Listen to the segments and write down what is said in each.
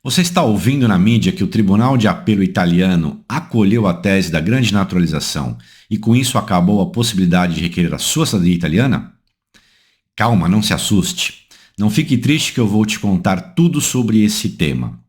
Você está ouvindo na mídia que o Tribunal de Apelo italiano acolheu a tese da grande naturalização e com isso acabou a possibilidade de requerer a sua cidadania italiana? Calma, não se assuste. Não fique triste que eu vou te contar tudo sobre esse tema.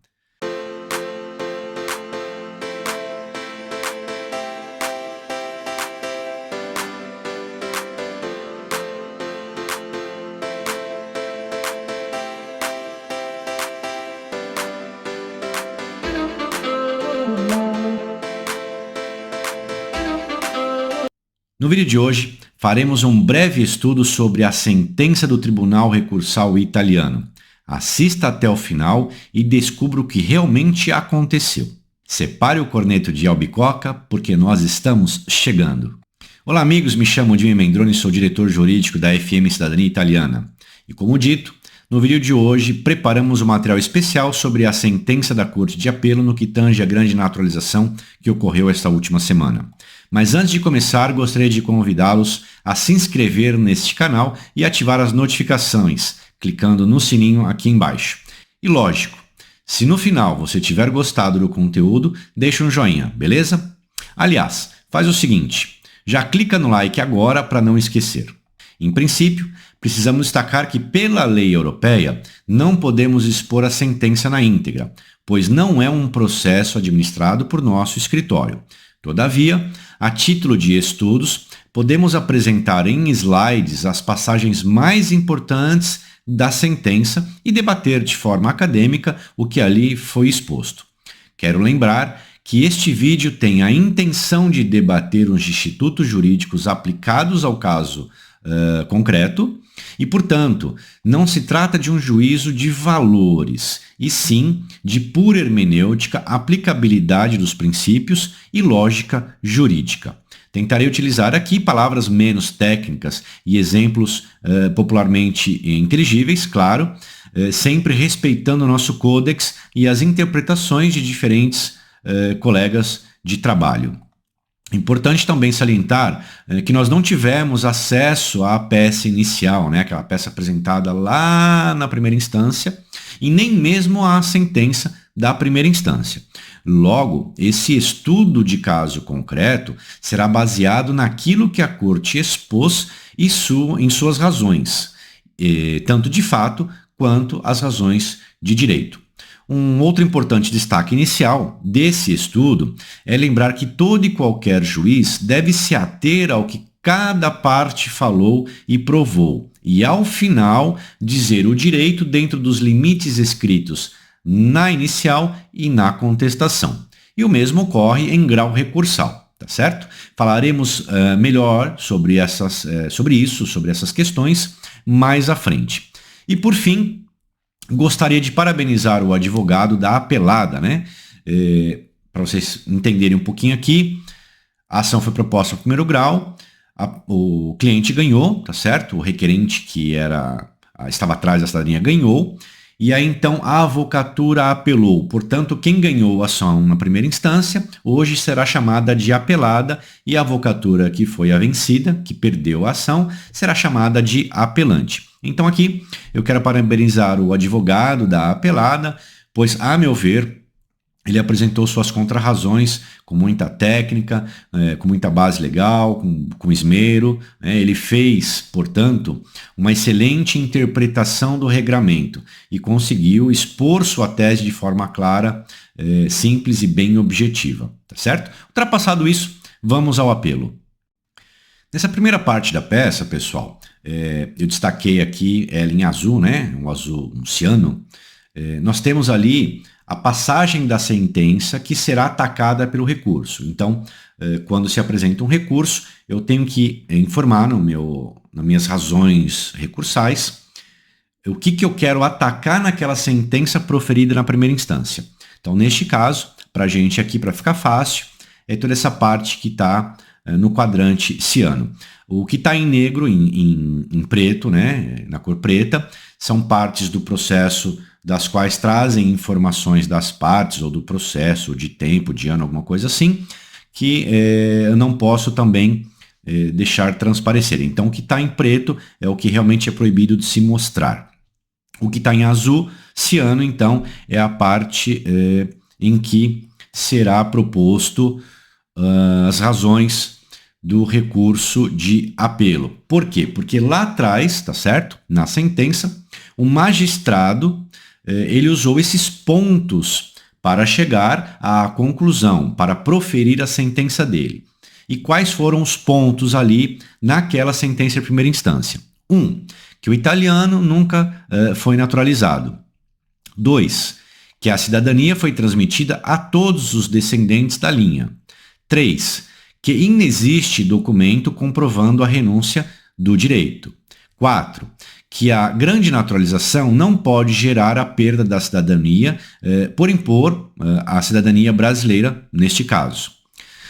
No vídeo de hoje, faremos um breve estudo sobre a sentença do Tribunal Recursal italiano. Assista até o final e descubra o que realmente aconteceu. Separe o corneto de albicoca, porque nós estamos chegando. Olá amigos, me chamo Jimmy Mendroni e sou diretor jurídico da FM Cidadania Italiana. E como dito, no vídeo de hoje preparamos um material especial sobre a sentença da Corte de Apelo no que tange a grande naturalização que ocorreu esta última semana. Mas antes de começar, gostaria de convidá-los a se inscrever neste canal e ativar as notificações, clicando no sininho aqui embaixo. E lógico, se no final você tiver gostado do conteúdo, deixa um joinha, beleza? Aliás, faz o seguinte, já clica no like agora para não esquecer. Em princípio, precisamos destacar que pela lei europeia não podemos expor a sentença na íntegra, pois não é um processo administrado por nosso escritório. Todavia, a título de estudos, podemos apresentar em slides as passagens mais importantes da sentença e debater de forma acadêmica o que ali foi exposto. Quero lembrar que este vídeo tem a intenção de debater os institutos jurídicos aplicados ao caso concreto e, portanto, não se trata de um juízo de valores, e sim de pura hermenêutica, aplicabilidade dos princípios e lógica jurídica. Tentarei utilizar aqui palavras menos técnicas e exemplos popularmente inteligíveis, claro, sempre respeitando o nosso códex e as interpretações de diferentes colegas de trabalho. Importante também salientar que nós não tivemos acesso à peça inicial, aquela peça apresentada lá na primeira instância, e nem mesmo à sentença da primeira instância. Logo, esse estudo de caso concreto será baseado naquilo que a Corte expôs em suas razões, tanto de fato quanto as razões de direito. Um outro importante destaque inicial desse estudo é lembrar que todo e qualquer juiz deve se ater ao que cada parte falou e provou, e ao final dizer o direito dentro dos limites escritos na inicial e na contestação. E o mesmo ocorre em grau recursal, tá certo? Falaremos melhor sobre essas questões mais à frente. E por fim, gostaria de parabenizar o advogado da apelada, para vocês entenderem um pouquinho aqui, a ação foi proposta no primeiro grau, o cliente ganhou, tá certo? O requerente que estava atrás da cidadania ganhou, e aí então a avocatura apelou. Portanto, quem ganhou a ação na primeira instância, hoje será chamada de apelada, e a avocatura que foi a vencida, que perdeu a ação, será chamada de apelante. Então aqui eu quero parabenizar o advogado da apelada, pois, a meu ver, ele apresentou suas contrarrazões com muita técnica, com muita base legal, com esmero. Ele fez, portanto, uma excelente interpretação do regramento e conseguiu expor sua tese de forma clara, simples e bem objetiva. Tá certo? Ultrapassado isso, vamos ao apelo. Nessa primeira parte da peça, pessoal, eu destaquei aqui ela em azul, um ciano. Nós temos ali a passagem da sentença que será atacada pelo recurso. Então, quando se apresenta um recurso, eu tenho que informar nas minhas razões recursais o que eu quero atacar naquela sentença proferida na primeira instância. Então, neste caso, para a gente aqui, para ficar fácil, é toda essa parte que está no quadrante ciano. O que está em negro, em preto, na cor preta, são partes do processo das quais trazem informações das partes ou do processo, de tempo, de ano, alguma coisa assim, que eu não posso também deixar transparecer. Então, o que está em preto é o que realmente é proibido de se mostrar. O que está em azul ciano, então, é a parte em que será proposto as razões do recurso de apelo. Por quê? Porque lá atrás, tá certo? Na sentença, o magistrado ele usou esses pontos para chegar à conclusão, para proferir a sentença dele. E quais foram os pontos ali naquela sentença de primeira instância? 1. Que o italiano nunca foi naturalizado. 2. Que a cidadania foi transmitida a todos os descendentes da linha. 3. Que inexiste documento comprovando a renúncia do direito. 4. Que a grande naturalização não pode gerar a perda da cidadania por impor a cidadania brasileira neste caso.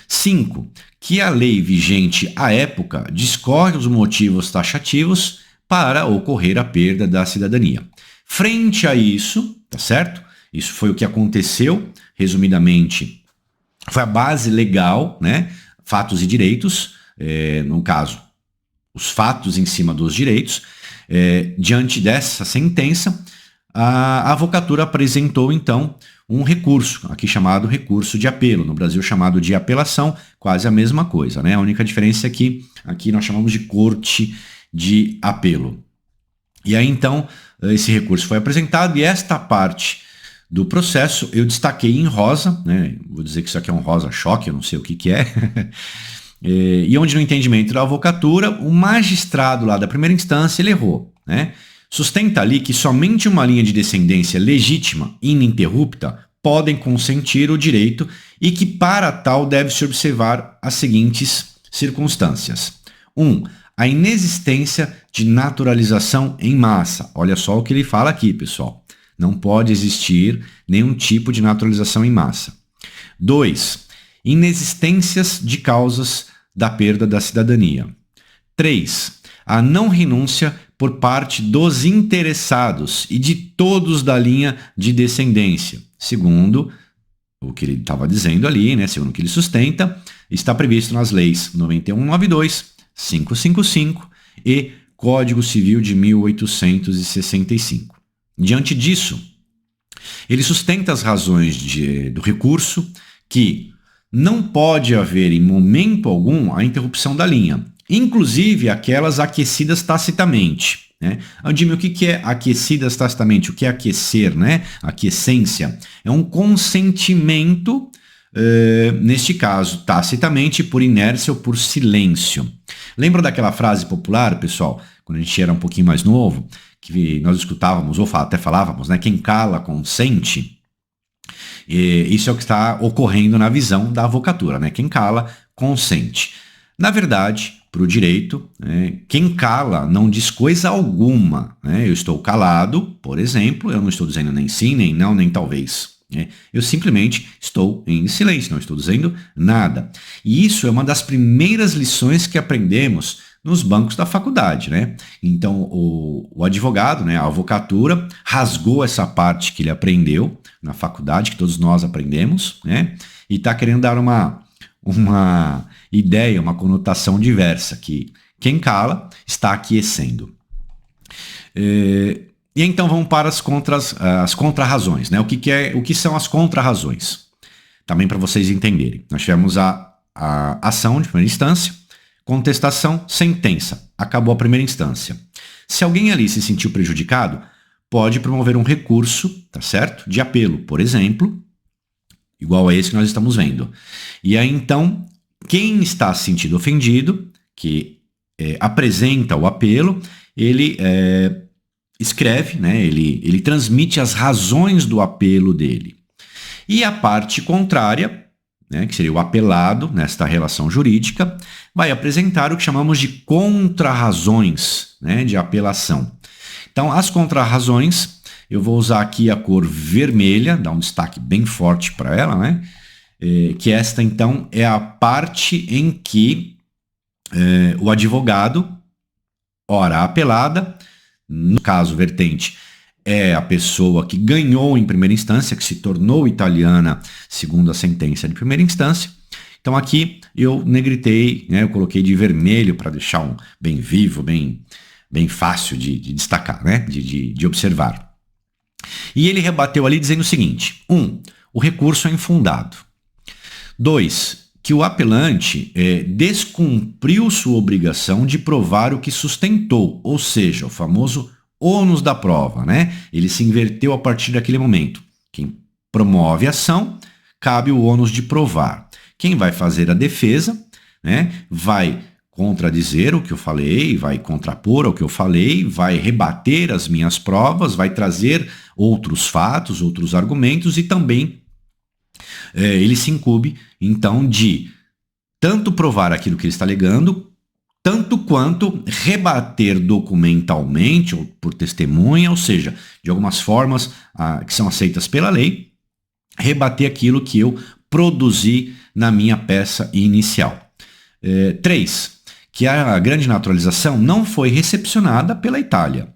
5. Que a lei vigente à época discorre os motivos taxativos para ocorrer a perda da cidadania. Frente a isso, tá certo? Isso foi o que aconteceu, resumidamente, foi a base legal, né? Fatos e direitos, no caso, os fatos em cima dos direitos. Diante dessa sentença, a avocatura apresentou, então, um recurso, aqui chamado recurso de apelo, no Brasil chamado de apelação, quase a mesma coisa, né? A única diferença é que aqui nós chamamos de corte de apelo. E aí, então, esse recurso foi apresentado e esta parte do processo eu destaquei em rosa, né? Vou dizer que isso aqui é um rosa choque, eu não sei o que é. E onde no entendimento da avocatura, o magistrado lá da primeira instância, ele errou, né? Sustenta ali que somente uma linha de descendência legítima, ininterrupta, podem consentir o direito e que para tal deve-se observar as seguintes circunstâncias. 1. A inexistência de naturalização em massa. Olha só o que ele fala aqui, pessoal. Não pode existir nenhum tipo de naturalização em massa. 2. Inexistências de causas da perda da cidadania. 3. A não renúncia por parte dos interessados e de todos da linha de descendência. Segundo o que ele estava dizendo ali, né, segundo o que ele sustenta, está previsto nas leis 9192, 555 e Código Civil de 1865. Diante disso, ele sustenta as razões do recurso que não pode haver em momento algum a interrupção da linha, inclusive aquelas aquecidas tacitamente. Né? Adime, o que é aquecidas tacitamente? O que é aquecer? Né? Aquiescência é um consentimento, neste caso, tacitamente, por inércia ou por silêncio. Lembra daquela frase popular, pessoal, quando a gente era um pouquinho mais novo, que nós escutávamos, ou até falávamos, né? Quem cala consente. Isso é o que está ocorrendo na visão da avocatura, né? Quem cala consente. Na verdade, para o direito, quem cala não diz coisa alguma. Né? Eu estou calado, por exemplo, eu não estou dizendo nem sim, nem não, nem talvez. Eu simplesmente estou em silêncio, não estou dizendo nada. E isso é uma das primeiras lições que aprendemos nos bancos da faculdade, né? Então, o advogado, né, a avocatura, rasgou essa parte que ele aprendeu na faculdade, que todos nós aprendemos, né? E está querendo dar uma ideia, uma conotação diversa, que quem cala está aquecendo. E então vamos para as contrarrazões, né? O que são as contrarrazões? Também para vocês entenderem. Nós tivemos a ação de primeira instância, contestação, sentença. Acabou a primeira instância. Se alguém ali se sentiu prejudicado, pode promover um recurso, tá certo? De apelo, por exemplo, igual a esse que nós estamos vendo. E aí, então, quem está se sentindo ofendido, que apresenta o apelo, ele escreve, né? Ele transmite as razões do apelo dele. E a parte contrária, né, que seria o apelado nesta relação jurídica, vai apresentar o que chamamos de contrarrazões, né, de apelação. Então, as contrarrazões, eu vou usar aqui a cor vermelha, dar um destaque bem forte para ela, né, que esta, então, é a parte em que o advogado, ora apelada, no caso vertente, é a pessoa que ganhou em primeira instância, que se tornou italiana segundo a sentença de primeira instância. Então aqui eu negritei, né, eu coloquei de vermelho para deixar bem vivo, bem fácil de destacar, né, de observar. E ele rebateu ali dizendo o seguinte: 1. O recurso é infundado. 2. Que o apelante descumpriu sua obrigação de provar o que sustentou, ou seja, o famoso ônus da prova, né? Ele se inverteu a partir daquele momento. Quem promove a ação, cabe o ônus de provar. Quem vai fazer a defesa, né, vai contradizer o que eu falei, vai contrapor ao que eu falei, vai rebater as minhas provas, vai trazer outros fatos, outros argumentos e também ele se incumbe, então, de tanto provar aquilo que ele está alegando, tanto quanto rebater documentalmente ou por testemunha, ou seja, de algumas formas que são aceitas pela lei, rebater aquilo que eu produzi na minha peça inicial. 3. Que a grande naturalização não foi recepcionada pela Itália.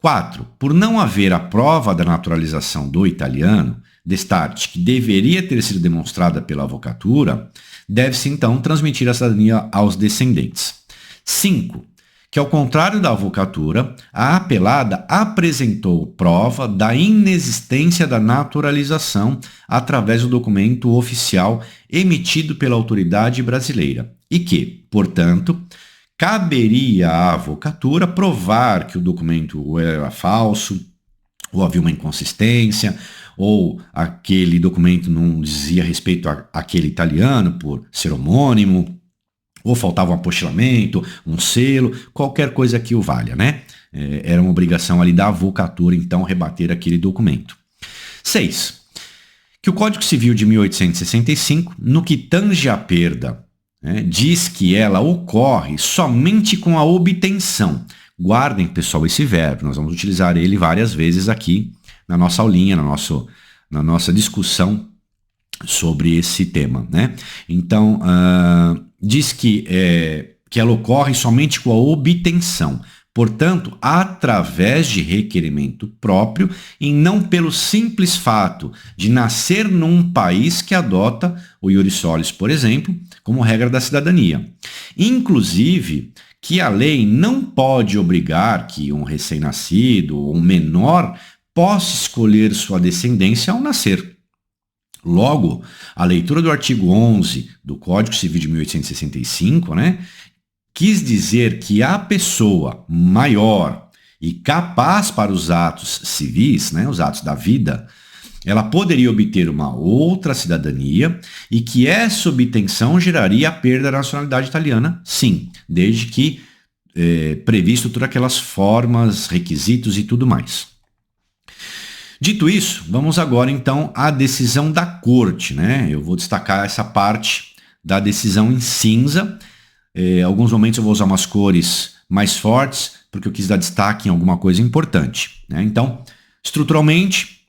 4. Por não haver a prova da naturalização do italiano, destarte que deveria ter sido demonstrada pela avocatura, deve-se então transmitir a cidadania aos descendentes. 5. Que ao contrário da avocatura, a apelada apresentou prova da inexistência da naturalização através do documento oficial emitido pela autoridade brasileira e que, portanto, caberia à avocatura provar que o documento era falso, ou havia uma inconsistência, ou aquele documento não dizia respeito àquele italiano por ser homônimo, ou faltava um apostilamento, um selo, qualquer coisa que o valha, né? Era uma obrigação ali da avocatura, então, rebater aquele documento. 6. Que o Código Civil de 1865, no que tange à perda, diz que ela ocorre somente com a obtenção. Guardem, pessoal, esse verbo, nós vamos utilizar ele várias vezes aqui na nossa aulinha, na nossa discussão sobre esse tema, né? Então, diz que ela ocorre somente com a obtenção, portanto, através de requerimento próprio e não pelo simples fato de nascer num país que adota o iuris solis, por exemplo, como regra da cidadania. Inclusive, que a lei não pode obrigar que um recém-nascido ou um menor possa escolher sua descendência ao nascer. Logo, a leitura do artigo 11 do Código Civil de 1865, né, quis dizer que a pessoa maior e capaz para os atos civis, né, os atos da vida, ela poderia obter uma outra cidadania e que essa obtenção geraria a perda da nacionalidade italiana, sim, desde que previsto todas aquelas formas, requisitos e tudo mais. Dito isso, vamos agora então à decisão da corte, né? Eu vou destacar essa parte da decisão em cinza. Alguns momentos eu vou usar umas cores mais fortes, porque eu quis dar destaque em alguma coisa importante, né? Então, estruturalmente,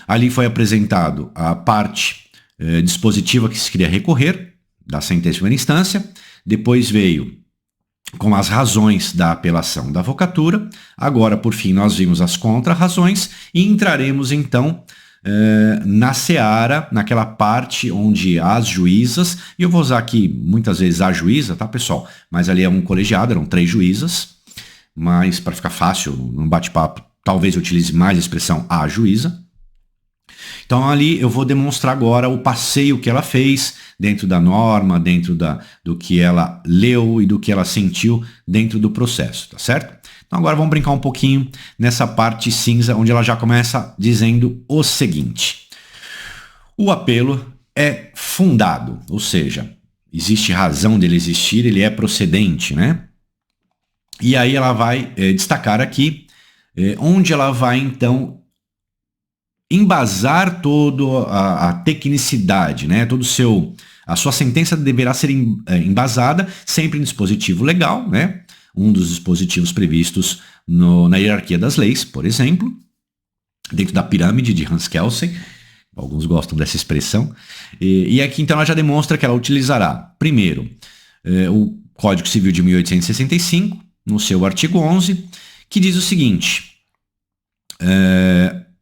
ali foi apresentado a parte dispositiva que se queria recorrer da sentença de primeira instância, depois veio com as razões da apelação da avocatura. Agora, por fim, nós vimos as contrarrazões e entraremos, então, na seara, naquela parte onde as juízas, e eu vou usar aqui muitas vezes a juíza, tá, pessoal? Mas ali é um colegiado, eram 3 juízas, mas para ficar fácil, no bate-papo, talvez eu utilize mais a expressão a juíza. Então ali eu vou demonstrar agora o passeio que ela fez dentro da norma, dentro do que ela leu e do que ela sentiu dentro do processo, tá certo? Então agora vamos brincar um pouquinho nessa parte cinza, onde ela já começa dizendo o seguinte: o apelo é fundado, ou seja, existe razão dele existir, ele é procedente, né? E aí ela vai destacar aqui onde ela vai então embasar toda a tecnicidade, né? A sua sentença deverá ser embasada sempre em dispositivo legal, né? Um dos dispositivos previstos na hierarquia das leis, por exemplo, dentro da pirâmide de Hans Kelsen. Alguns gostam dessa expressão. E aqui, então, ela já demonstra que ela utilizará, primeiro, o Código Civil de 1865, no seu artigo 11, que diz o seguinte: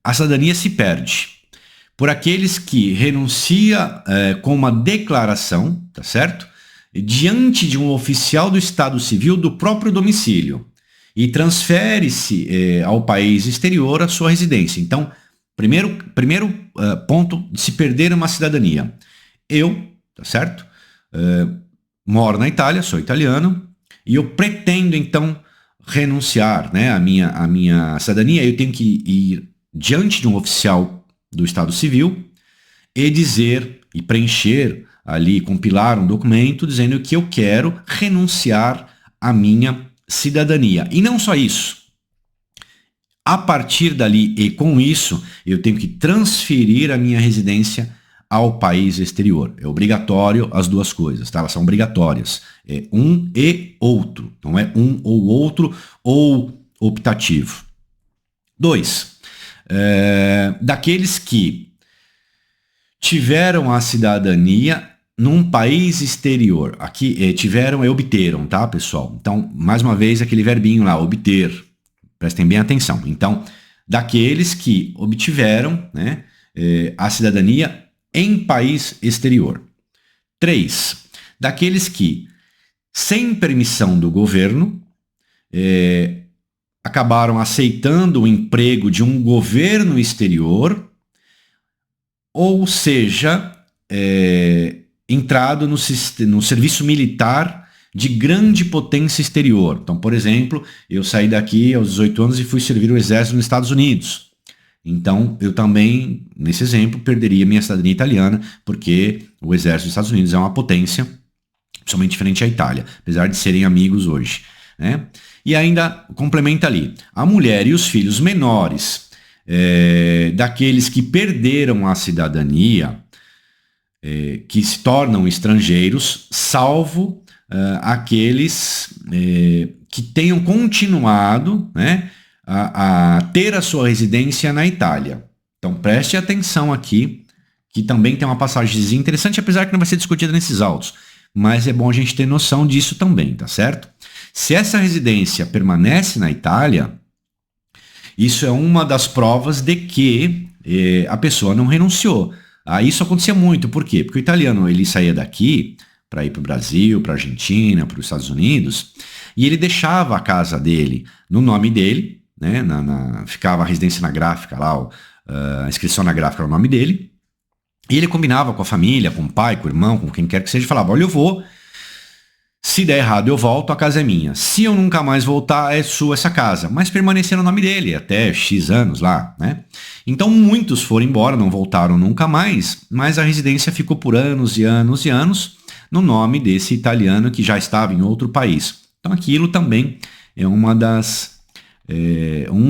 a cidadania se perde por aqueles que renuncia com uma declaração, tá certo? Diante de um oficial do Estado Civil do próprio domicílio e transfere-se ao país exterior a sua residência. Então, primeiro ponto de se perder uma cidadania. Eu, tá certo? Moro na Itália, sou italiano, e eu pretendo, então, renunciar, né, à minha cidadania. Eu tenho que ir diante de um oficial do Estado Civil e dizer e preencher ali, compilar um documento dizendo que eu quero renunciar à minha cidadania. E não só isso. A partir dali e com isso, eu tenho que transferir a minha residência ao país exterior. É obrigatório as duas coisas, tá? Elas são obrigatórias. É um e outro. Não é um ou outro ou optativo. 2. Daqueles que tiveram a cidadania num país exterior. Aqui tiveram e obteram, tá, pessoal? Então, mais uma vez, aquele verbinho lá, obter. Prestem bem atenção. Então, daqueles que obtiveram, né, a cidadania em país exterior. 3. Daqueles que, sem permissão do governo, acabaram aceitando o emprego de um governo exterior, ou seja, entrado no serviço militar de grande potência exterior. Então, por exemplo, eu saí daqui aos 18 anos e fui servir o exército nos Estados Unidos. Então, eu também, nesse exemplo, perderia minha cidadania italiana, porque o exército dos Estados Unidos é uma potência, principalmente frente à Itália, apesar de serem amigos hoje, né? E ainda complementa ali, a mulher e os filhos menores daqueles que perderam a cidadania, que se tornam estrangeiros, salvo aqueles que tenham continuado, né, a ter a sua residência na Itália. Então preste atenção aqui, que também tem uma passagem interessante, apesar que não vai ser discutida nesses autos, mas é bom a gente ter noção disso também, tá certo? Se essa residência permanece na Itália, isso é uma das provas de que a pessoa não renunciou. Isso acontecia muito, por quê? Porque o italiano ele saía daqui para ir para o Brasil, para a Argentina, para os Estados Unidos, e ele deixava a casa dele no nome dele, né? Ficava a residência na gráfica lá, a inscrição na gráfica era o nome dele, e ele combinava com a família, com o pai, com o irmão, com quem quer que seja, e falava, olha, eu vou, se der errado eu volto, a casa é minha. Se eu nunca mais voltar, é sua essa casa. Mas permanecer no nome dele, até X anos lá, né? Então muitos foram embora, não voltaram nunca mais, mas a residência ficou por anos e anos e anos no nome desse italiano que já estava em outro país. Então aquilo também é um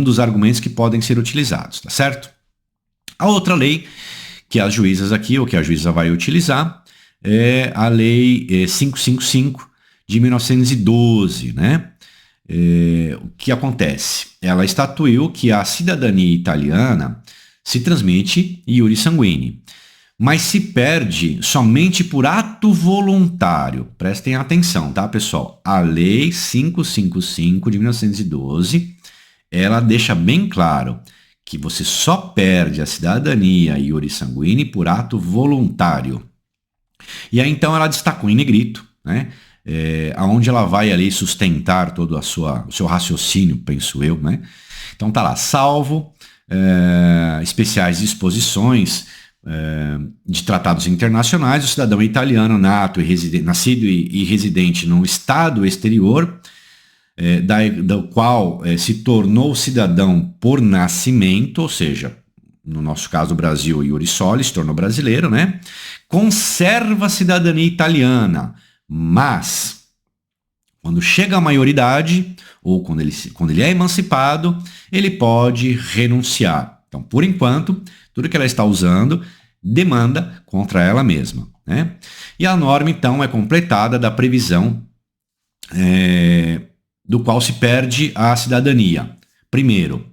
dos argumentos que podem ser utilizados, tá certo? A outra lei que as juízas aqui, ou que a juíza vai utilizar, é a lei 555 de 1912, né? O que acontece? Ela estatuiu que a cidadania italiana se transmite iure sanguine, mas se perde somente por ato voluntário. Prestem atenção, tá, pessoal? A lei 555 de 1912, ela deixa bem claro que você só perde a cidadania iure sanguine por ato voluntário. E aí então ela destacou em negrito, né? Aonde ela vai ali sustentar todo o seu raciocínio, penso eu, né? Então tá lá, salvo especiais disposições de tratados internacionais, o cidadão italiano nascido e residente num estado exterior, do qual se tornou cidadão por nascimento, ou seja, no nosso caso o Brasil, iure soli, se tornou brasileiro, né? Conserva a cidadania italiana, mas quando chega à maioridade, ou quando ele é emancipado, ele pode renunciar. Então, por enquanto, tudo que ela está usando demanda contra ela mesma, né? E a norma, então, é completada da previsão do qual se perde a cidadania. Primeiro,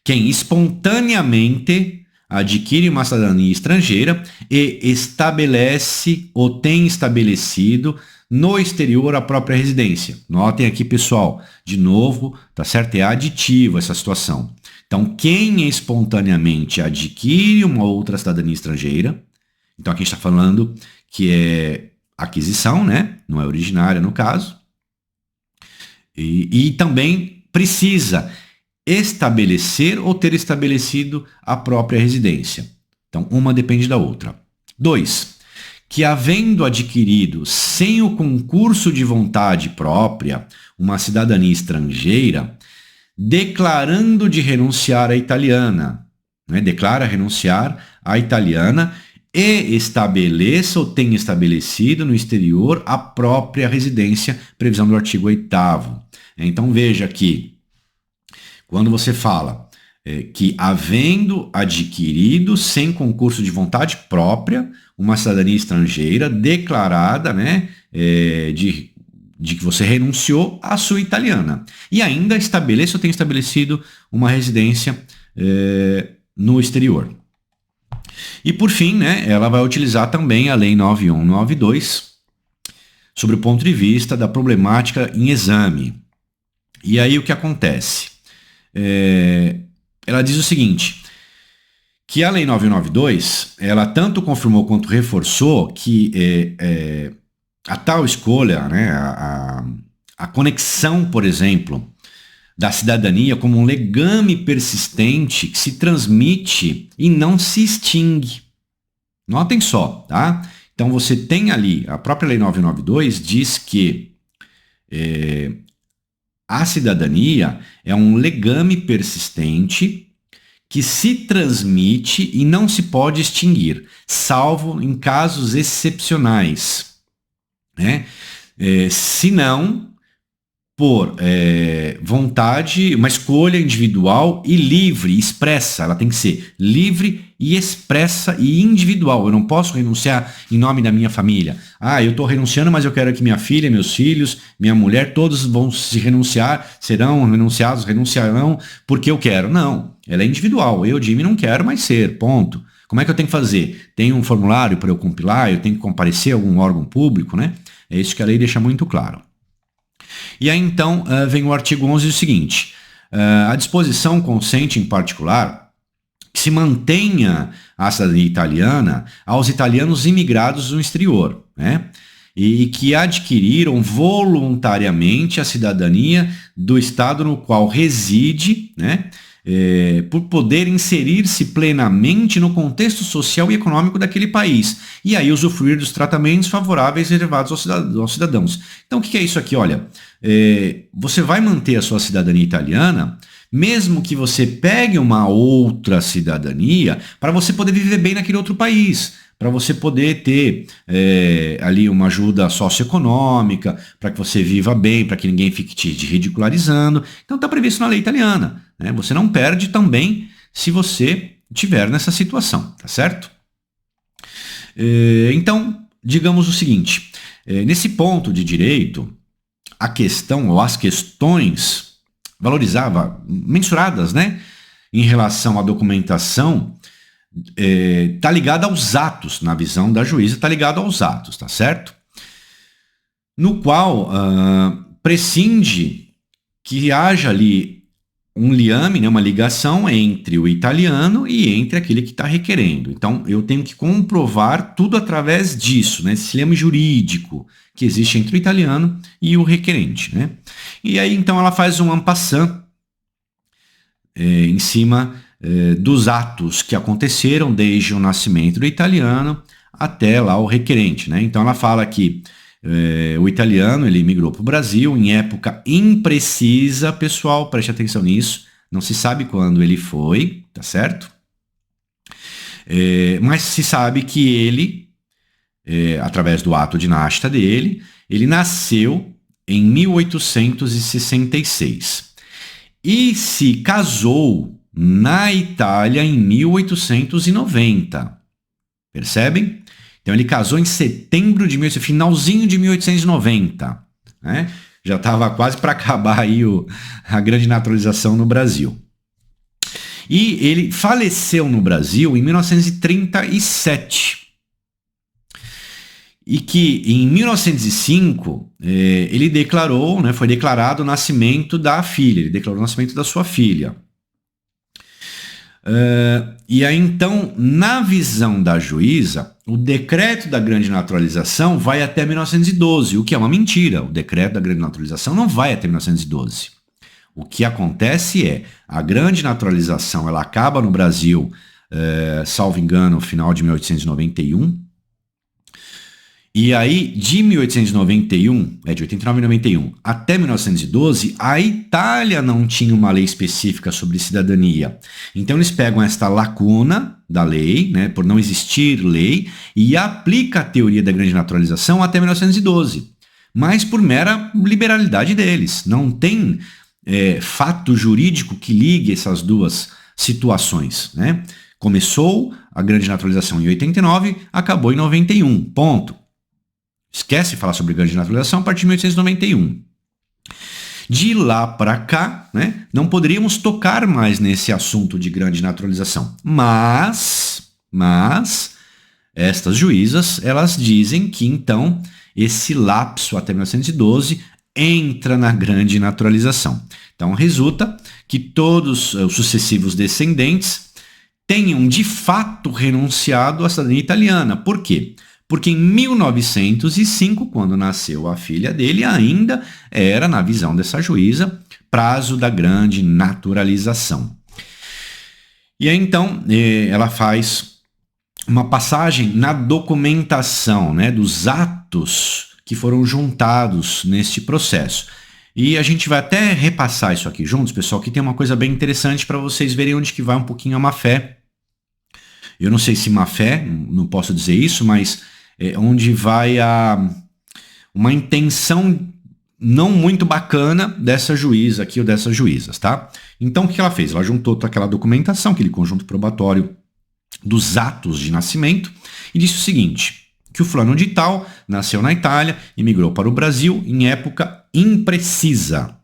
quem espontaneamente adquire uma cidadania estrangeira e estabelece ou tem estabelecido no exterior a própria residência. Notem aqui, pessoal, de novo, tá certo? É aditivo essa situação. Então, quem espontaneamente adquire uma outra cidadania estrangeira, então aqui a gente está falando que é aquisição, né? Não é originária no caso. E também precisa estabelecer ou ter estabelecido a própria residência. Então, uma depende da outra. 2. Que havendo adquirido sem o concurso de vontade própria uma cidadania estrangeira, declarando de renunciar à italiana, né? Declara renunciar à italiana e estabeleça ou tenha estabelecido no exterior a própria residência, previsão do artigo 8º. Então veja que, quando você fala que havendo adquirido sem concurso de vontade própria uma cidadania estrangeira declarada, né, de que você renunciou à sua italiana e ainda estabeleça ou tenha estabelecido uma residência no exterior. E por fim, né, ela vai utilizar também a Lei 9192 sobre o ponto de vista da problemática em exame. E aí o que acontece? Ela diz o seguinte, que a Lei 9192, ela tanto confirmou quanto reforçou que a tal escolha, né, a conexão, por exemplo, da cidadania como um legame persistente que se transmite e não se extingue. Notem só, tá? Então você tem ali, a própria Lei 992 diz que a cidadania é um legame persistente que se transmite e não se pode extinguir, salvo em casos excepcionais, né? Se não por vontade, uma escolha individual e livre, expressa. Ela tem que ser livre e expressa e individual. Eu não posso renunciar em nome da minha família. Eu estou renunciando, mas eu quero que minha filha, meus filhos, minha mulher, todos vão se renunciar, serão renunciados, renunciarão porque eu quero. Não, ela é individual. Eu, Jimmy, não quero mais ser, ponto. Como é que eu tenho que fazer? Tem um formulário para eu compilar? Eu tenho que comparecer a algum órgão público, né? É isso que a lei deixa muito claro. E aí então vem o artigo 11 o seguinte, a disposição consente em particular que se mantenha a cidadania italiana aos italianos imigrados no exterior, né? E que adquiriram voluntariamente a cidadania do estado no qual reside, né? Por poder inserir-se plenamente no contexto social e econômico daquele país, e aí usufruir dos tratamentos favoráveis reservados aos cidadãos. Então o que é isso aqui? Olha, você vai manter a sua cidadania italiana, mesmo que você pegue uma outra cidadania, para você poder viver bem naquele outro país, para você poder ter ali uma ajuda socioeconômica, para que você viva bem, para que ninguém fique te ridicularizando. Então está previsto na lei italiana, né? Você não perde também se você estiver nessa situação, tá certo? Então, digamos o seguinte, nesse ponto de direito, a questão ou as questões mensuradas, né, em relação à documentação, está ligada aos atos, na visão da juíza, está ligado aos atos, tá certo? No qual prescinde que haja ali um liame, né, uma ligação entre o italiano e entre aquele que está requerendo. Então, eu tenho que comprovar tudo através disso, né, esse liame jurídico que existe entre o italiano e o requerente, né? E aí, então, ela faz um en passant em cima dos atos que aconteceram desde o nascimento do italiano até lá o requerente, né? Então, ela fala que o italiano ele migrou para o Brasil em época imprecisa, pessoal, preste atenção nisso, não se sabe quando ele foi, tá certo? Mas se sabe que ele, através do ato de nascita dele, ele nasceu em 1866 e se casou na Itália em 1890, percebem? Então ele casou em setembro de 1890, finalzinho de 1890, né? Já estava quase para acabar aí a grande naturalização no Brasil. E ele faleceu no Brasil em 1937. E que em 1905 ele declarou, né, foi declarado o nascimento da filha, ele declarou o nascimento da sua filha. E aí então, na visão da juíza, o decreto da grande naturalização vai até 1912, o que é uma mentira. O decreto da grande naturalização não vai até 1912. O que acontece é, a grande naturalização, ela acaba no Brasil, salvo engano, no final de 1891. E aí, de 1891, de 89 a 91, até 1912, a Itália não tinha uma lei específica sobre cidadania. Então eles pegam esta lacuna da lei, né, por não existir lei, e aplica a teoria da grande naturalização até 1912. Mas por mera liberalidade deles. Não tem fato jurídico que ligue essas duas situações, né? Começou a grande naturalização em 89, acabou em 91, ponto. Esquece de falar sobre grande naturalização a partir de 1891. De lá para cá, né, não poderíamos tocar mais nesse assunto de grande naturalização. Mas estas juízas, elas dizem que então esse lapso até 1912 entra na grande naturalização. Então resulta que todos os sucessivos descendentes tenham de fato renunciado à cidadania italiana. Por quê? Porque em 1905, quando nasceu a filha dele, ainda era, na visão dessa juíza, prazo da grande naturalização. E aí, então, ela faz uma passagem na documentação, né, dos atos que foram juntados neste processo. E a gente vai até repassar isso aqui juntos, pessoal, que tem uma coisa bem interessante para vocês verem onde que vai um pouquinho a má-fé. Eu não sei se má-fé, não posso dizer isso, mas onde vai uma intenção não muito bacana dessa juíza aqui ou dessas juízas, tá? Então, o que ela fez? Ela juntou toda aquela documentação, aquele conjunto probatório dos atos de nascimento e disse o seguinte, que o fulano de tal nasceu na Itália e migrou para o Brasil em época imprecisa.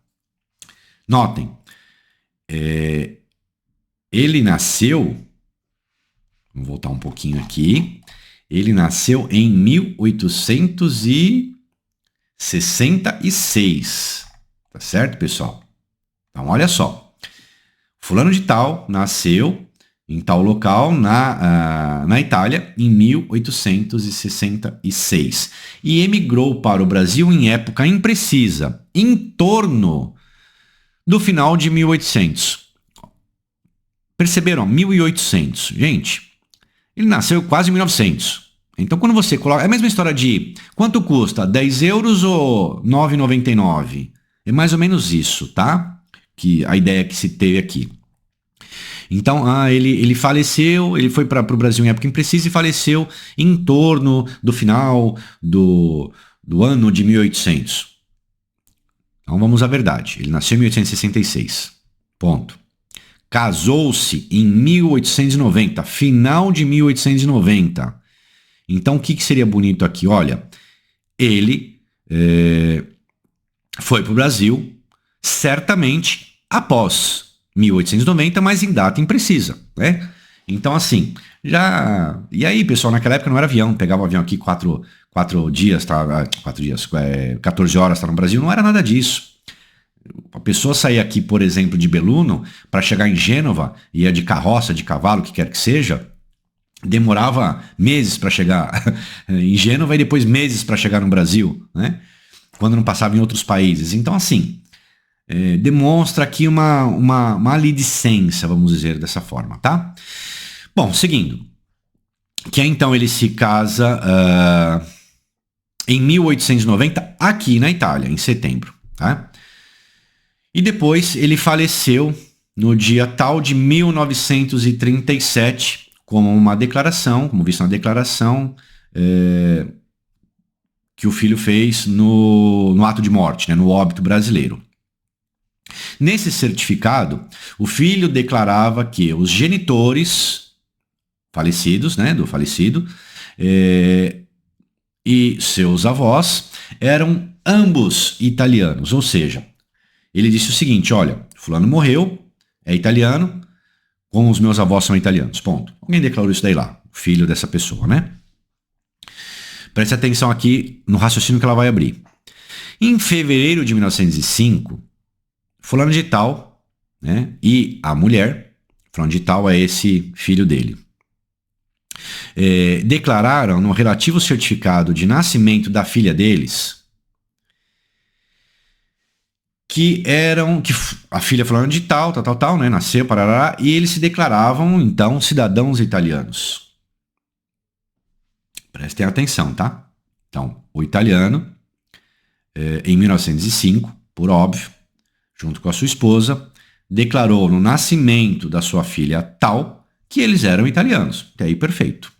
Notem, ele nasceu, vamos voltar um pouquinho aqui, ele nasceu em 1866, tá certo, pessoal? Então, olha só, fulano de tal nasceu em tal local na Itália em 1866 e emigrou para o Brasil em época imprecisa, em torno do final de 1800. Perceberam? 1800. Gente, ele nasceu quase em 1900. Então, quando você coloca... É a mesma história de quanto custa? 10 euros ou 9,99? É mais ou menos isso, tá? Que a ideia que se teve aqui. Então, ele faleceu, ele foi para o Brasil em época imprecisa e faleceu em torno do final do ano de 1800. Então, vamos à verdade. Ele nasceu em 1866. Ponto. Casou-se em 1890, final de 1890. Então, o que seria bonito aqui? Olha, ele foi para o Brasil, certamente após 1890, mas em data imprecisa, né? Então, assim, já... E aí, pessoal, naquela época não era avião, pegava um avião aqui 4 dias, 14 horas, tá no Brasil, não era nada disso. A pessoa saía aqui, por exemplo, de Belluno, para chegar em Gênova, ia de carroça, de cavalo, o que quer que seja, demorava meses para chegar em Gênova e depois meses para chegar no Brasil, né? Quando não passava em outros países. Então, assim, demonstra aqui uma maledicência, vamos dizer dessa forma, tá? Bom, seguindo. Que então ele se casa em 1890 aqui na Itália, em setembro, tá? E depois ele faleceu no dia tal de 1937, como uma declaração, como visto na declaração que o filho fez no ato de morte, né, no óbito brasileiro. Nesse certificado, o filho declarava que os genitores falecidos, né, do falecido, e seus avós eram ambos italianos, ou seja, ele disse o seguinte, olha, fulano morreu, é italiano, como os meus avós são italianos, ponto. Alguém declarou isso daí lá, o filho dessa pessoa, né? Preste atenção aqui no raciocínio que ela vai abrir. Em fevereiro de 1905, fulano de tal, né, e a mulher, fulano de tal é esse filho dele, declararam no relativo certificado de nascimento da filha deles a filha falando de tal, né? Nasceu, parará, e eles se declaravam, então, cidadãos italianos. Prestem atenção, tá? Então, o italiano, em 1905, por óbvio, junto com a sua esposa, declarou no nascimento da sua filha tal que eles eram italianos. Até aí, perfeito.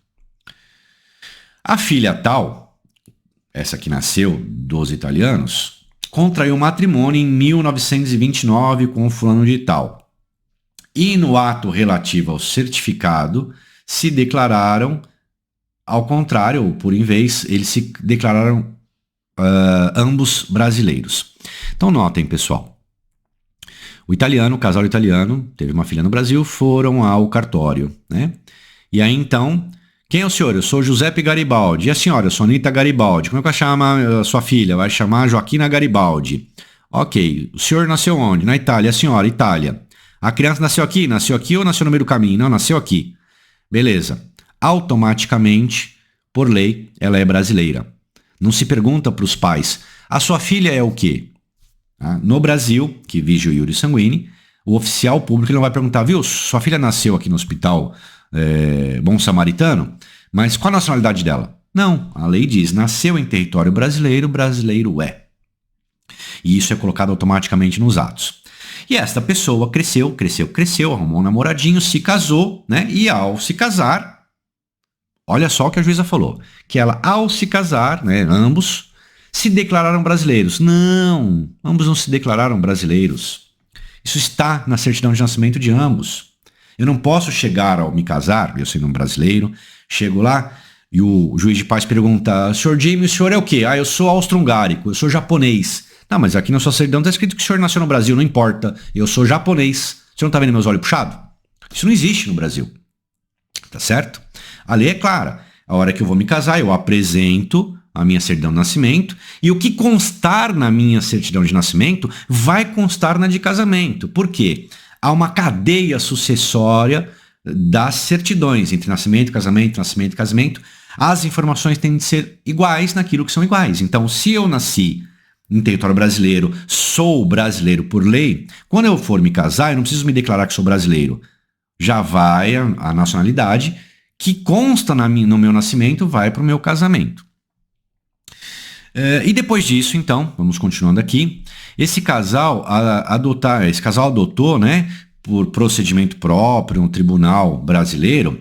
A filha tal, essa que nasceu dos italianos, contraiu matrimônio em 1929 com o fulano de tal. E no ato relativo ao certificado, se declararam, ao contrário, ou por em vez, eles se declararam ambos brasileiros. Então notem, pessoal. O casal italiano, teve uma filha no Brasil, foram ao cartório, né? E aí então, quem é o senhor? Eu sou Giuseppe Garibaldi. E a senhora? Eu sou Anita Garibaldi. Como é que vai chamar a sua filha? Vai chamar Joaquina Garibaldi. Ok. O senhor nasceu onde? Na Itália. A senhora? Itália. A criança nasceu aqui? Nasceu aqui ou nasceu no meio do caminho? Não, nasceu aqui. Beleza. Automaticamente, por lei, ela é brasileira. Não se pergunta para os pais, a sua filha é o quê? No Brasil, que vige o Iure Sanguini, o oficial público não vai perguntar, viu, sua filha nasceu aqui no hospital Bom Samaritano, mas qual a nacionalidade dela? Não, a lei diz, nasceu em território brasileiro, brasileiro é. E isso é colocado automaticamente nos atos. E esta pessoa cresceu, arrumou um namoradinho, se casou, né? E ao se casar, olha só o que a juíza falou, que ela, ao se casar, né, ambos se declararam brasileiros. Não, ambos não se declararam brasileiros. Isso está na certidão de nascimento de ambos. Eu não posso chegar ao me casar, eu sendo um brasileiro, chego lá e o juiz de paz pergunta, senhor Jimmy, o senhor é o quê? Eu sou austro-hungárico, eu sou japonês. Não, mas aqui na sua certidão está escrito que o senhor nasceu no Brasil, não importa, eu sou japonês. O senhor não está vendo meus olhos puxados? Isso não existe no Brasil. Tá certo? A lei é clara. A hora que eu vou me casar, eu apresento a minha certidão de nascimento, e o que constar na minha certidão de nascimento vai constar na de casamento. Por quê? Há uma cadeia sucessória das certidões entre nascimento, casamento, nascimento e casamento. As informações têm de ser iguais naquilo que são iguais. Então, se eu nasci em território brasileiro, sou brasileiro por lei, quando eu for me casar, eu não preciso me declarar que sou brasileiro. Já vai a nacionalidade que consta no meu nascimento, vai para o meu casamento. E depois disso, então, vamos continuando aqui, esse casal adotou, né, por procedimento próprio, um tribunal brasileiro,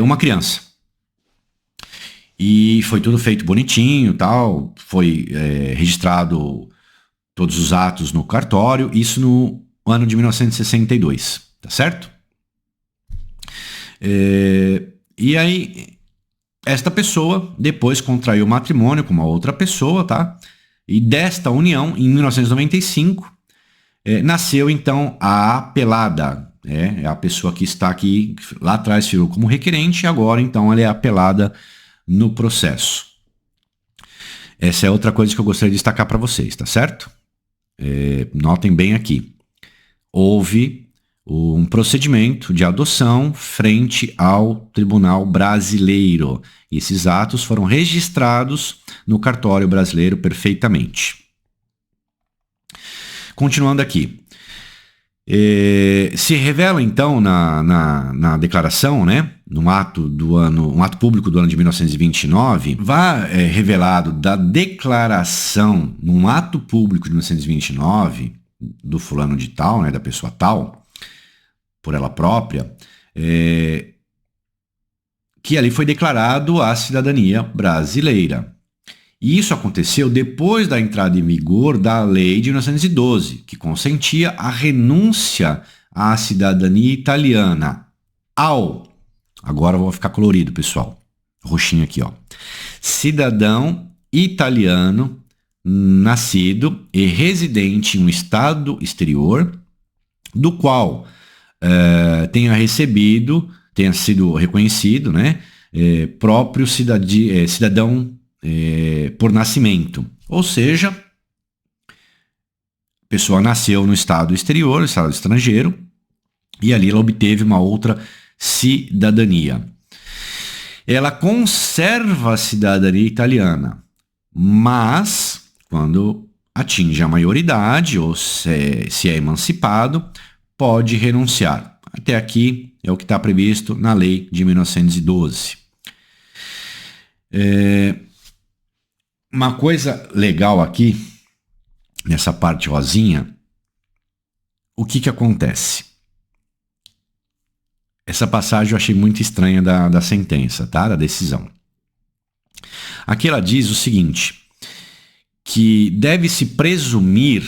uma criança. E foi tudo feito bonitinho, tal, foi registrado todos os atos no cartório, isso no ano de 1962, tá certo? E aí, esta pessoa depois contraiu matrimônio com uma outra pessoa, tá? E desta união, em 1995, nasceu então a apelada. É a pessoa que está aqui, lá atrás ficou como requerente, e agora então ela é apelada no processo. Essa é outra coisa que eu gostaria de destacar para vocês, tá certo? Notem bem aqui. Houve um procedimento de adoção frente ao Tribunal Brasileiro. E esses atos foram registrados no cartório brasileiro perfeitamente. Continuando aqui. Se revela então na declaração, né, um ato público do ano de 1929, revelado da declaração num ato público de 1929 do fulano de tal, né, da pessoa tal, por ela própria, que ali foi declarado a cidadania brasileira. E isso aconteceu depois da entrada em vigor da lei de 1912, que consentia a renúncia à cidadania italiana agora vou ficar colorido, pessoal, roxinho aqui, ó, cidadão italiano nascido e residente em um estado exterior, do qual tenha sido reconhecido, né, próprio cidadão por nascimento. Ou seja, a pessoa nasceu no estado exterior, no estado estrangeiro, e ali ela obteve uma outra cidadania. Ela conserva a cidadania italiana, mas quando atinge a maioridade ou se é emancipado, pode renunciar. Até aqui é o que está previsto na lei de 1912. Uma coisa legal aqui, nessa parte rosinha, o que acontece? Essa passagem eu achei muito estranha da sentença, tá? Da decisão. Aqui ela diz o seguinte, que deve-se presumir,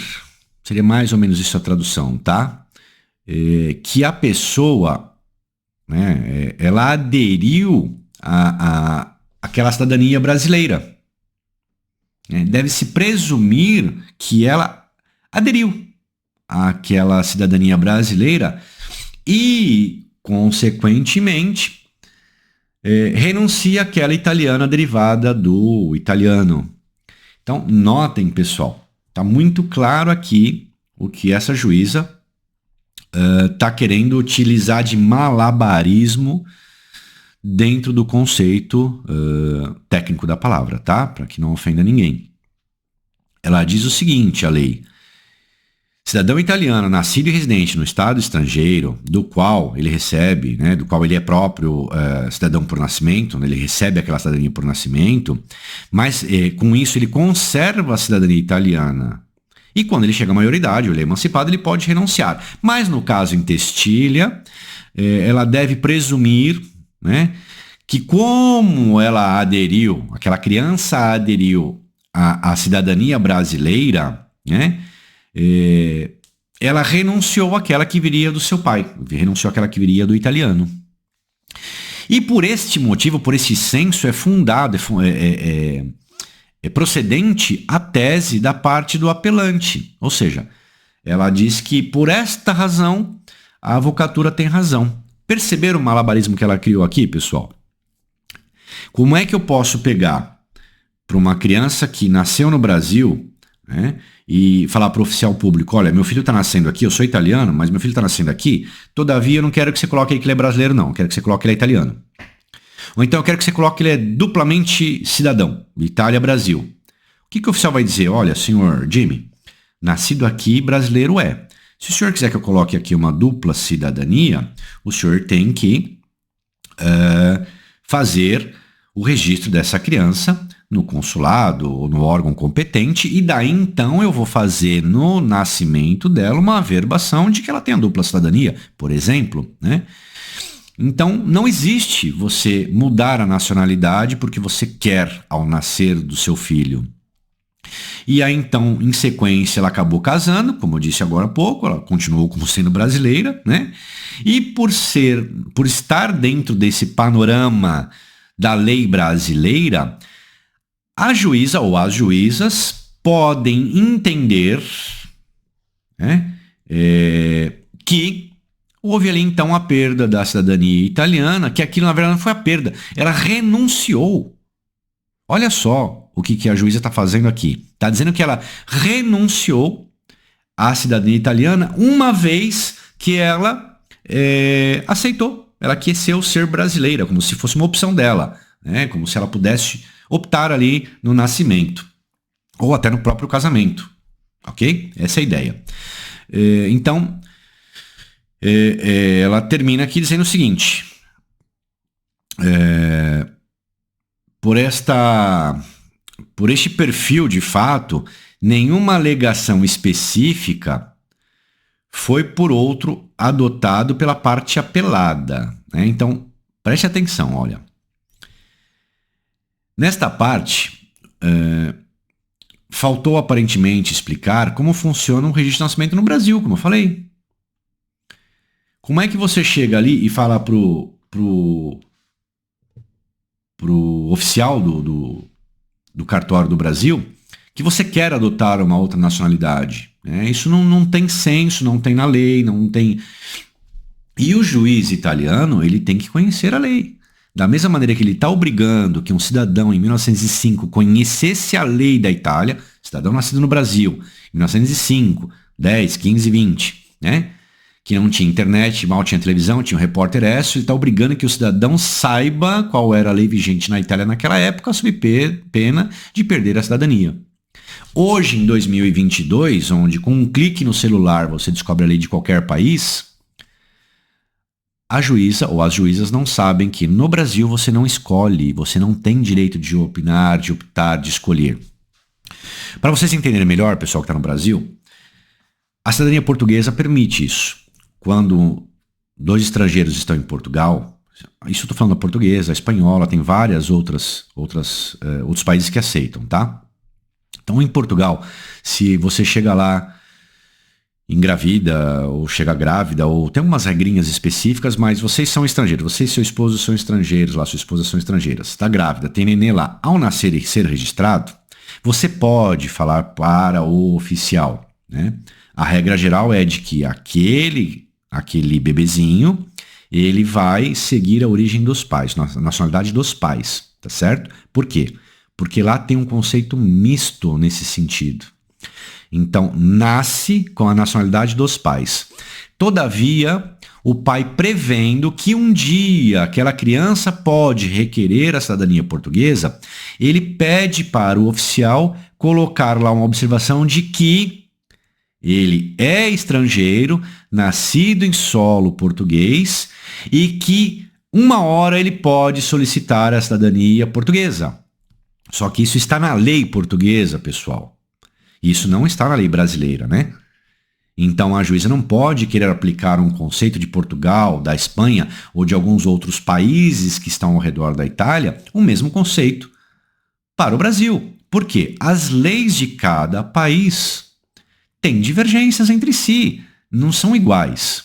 seria mais ou menos isso a tradução, tá? Que a pessoa, né, ela aderiu àquela cidadania brasileira. Deve-se presumir que ela aderiu àquela cidadania brasileira e, consequentemente, renuncia àquela italiana derivada do italiano. Então, notem, pessoal, está muito claro aqui o que essa juíza está querendo utilizar de malabarismo dentro do conceito técnico da palavra, tá? Para que não ofenda ninguém. Ela diz o seguinte, a lei: cidadão italiano nascido e residente no estado estrangeiro, do qual ele recebe, né, do qual ele é próprio cidadão por nascimento, né, ele recebe aquela cidadania por nascimento, mas com isso ele conserva a cidadania italiana. E quando ele chega à maioridade, ou ele é emancipado, ele pode renunciar. Mas no caso em Testília, ela deve presumir, né, que como ela aderiu, aquela criança aderiu à cidadania brasileira, né, ela renunciou àquela que viria do seu pai, renunciou àquela que viria do italiano. E por este motivo, por esse senso, é fundado, é procedente a tese da parte do apelante. Ou seja, ela diz que por esta razão a avocatura tem razão. Perceberam o malabarismo que ela criou aqui, pessoal? Como é que eu posso pegar para uma criança que nasceu no Brasil, né, e falar para o oficial público, olha, meu filho está nascendo aqui, eu sou italiano, mas meu filho está nascendo aqui, todavia eu não quero que você coloque aí que ele é brasileiro, não, eu quero que você coloque que ele é italiano. Ou então eu quero que você coloque que ele é duplamente cidadão, Itália-Brasil. O que o oficial vai dizer? Olha, senhor Jimmy, nascido aqui, brasileiro é. Se o senhor quiser que eu coloque aqui uma dupla cidadania, o senhor tem que fazer o registro dessa criança no consulado ou no órgão competente, e daí então eu vou fazer no nascimento dela uma averbação de que ela tem a dupla cidadania, por exemplo, né? Então não existe você mudar a nacionalidade porque você quer ao nascer do seu filho. E aí então, em sequência, ela acabou casando, como eu disse agora há pouco, ela continuou como sendo brasileira, né? E por estar dentro desse panorama da lei brasileira, a juíza ou as juízas podem entender, né, que houve ali então a perda da cidadania italiana, que aquilo na verdade não foi a perda, ela renunciou. Olha só o que a juíza está fazendo aqui. Está dizendo que ela renunciou à cidadania italiana uma vez que ela aceitou, ela aqueceu ser brasileira, como se fosse uma opção dela, né? Como se ela pudesse optar ali no nascimento, ou até no próprio casamento, ok? Essa é a ideia. Então, ela termina aqui dizendo o seguinte, por este perfil de fato, nenhuma alegação específica foi por outro adotado pela parte apelada, né? Então, preste atenção, olha. Nesta parte, faltou aparentemente explicar como funciona um registro de nascimento no Brasil, como eu falei. Como é que você chega ali e fala pro oficial do cartório do Brasil que você quer adotar uma outra nacionalidade? Isso não tem senso, não tem na lei, não tem... E o juiz italiano, ele tem que conhecer a lei. Da mesma maneira que ele está obrigando que um cidadão em 1905 conhecesse a lei da Itália, cidadão nascido no Brasil, em 1905, 10, 15, 20, né? Que não tinha internet, mal tinha televisão, tinha um repórter ele está obrigando que o cidadão saiba qual era a lei vigente na Itália naquela época, sob pena de perder a cidadania. Hoje, em 2022, onde com um clique no celular você descobre a lei de qualquer país, a juíza ou as juízas não sabem que no Brasil você não escolhe, você não tem direito de opinar, de optar, de escolher. Para vocês entenderem melhor, pessoal que está no Brasil, a cidadania portuguesa permite isso. Quando dois estrangeiros estão em Portugal, isso eu estou falando da portuguesa, a espanhola, tem várias outros países que aceitam, tá? Então, em Portugal, se você chega lá engravida, ou chega grávida, ou tem umas regrinhas específicas, mas vocês são estrangeiros, você e seu esposo são estrangeiros lá, sua esposa são estrangeiras, está grávida, tem nenê lá, ao nascer e ser registrado, você pode falar para o oficial, né? A regra geral é de que aquele bebezinho, ele vai seguir a origem dos pais, a nacionalidade dos pais, tá certo? Por quê? Porque lá tem um conceito misto nesse sentido. Então, nasce com a nacionalidade dos pais. Todavia, o pai prevendo que um dia aquela criança pode requerer a cidadania portuguesa, ele pede para o oficial colocar lá uma observação de que ele é estrangeiro, nascido em solo português e que uma hora ele pode solicitar a cidadania portuguesa. Só que isso está na lei portuguesa, pessoal. Isso não está na lei brasileira, né? Então a juíza não pode querer aplicar um conceito de Portugal, da Espanha ou de alguns outros países que estão ao redor da Itália, o mesmo conceito para o Brasil. Por quê? As leis de cada país têm divergências entre si, não são iguais,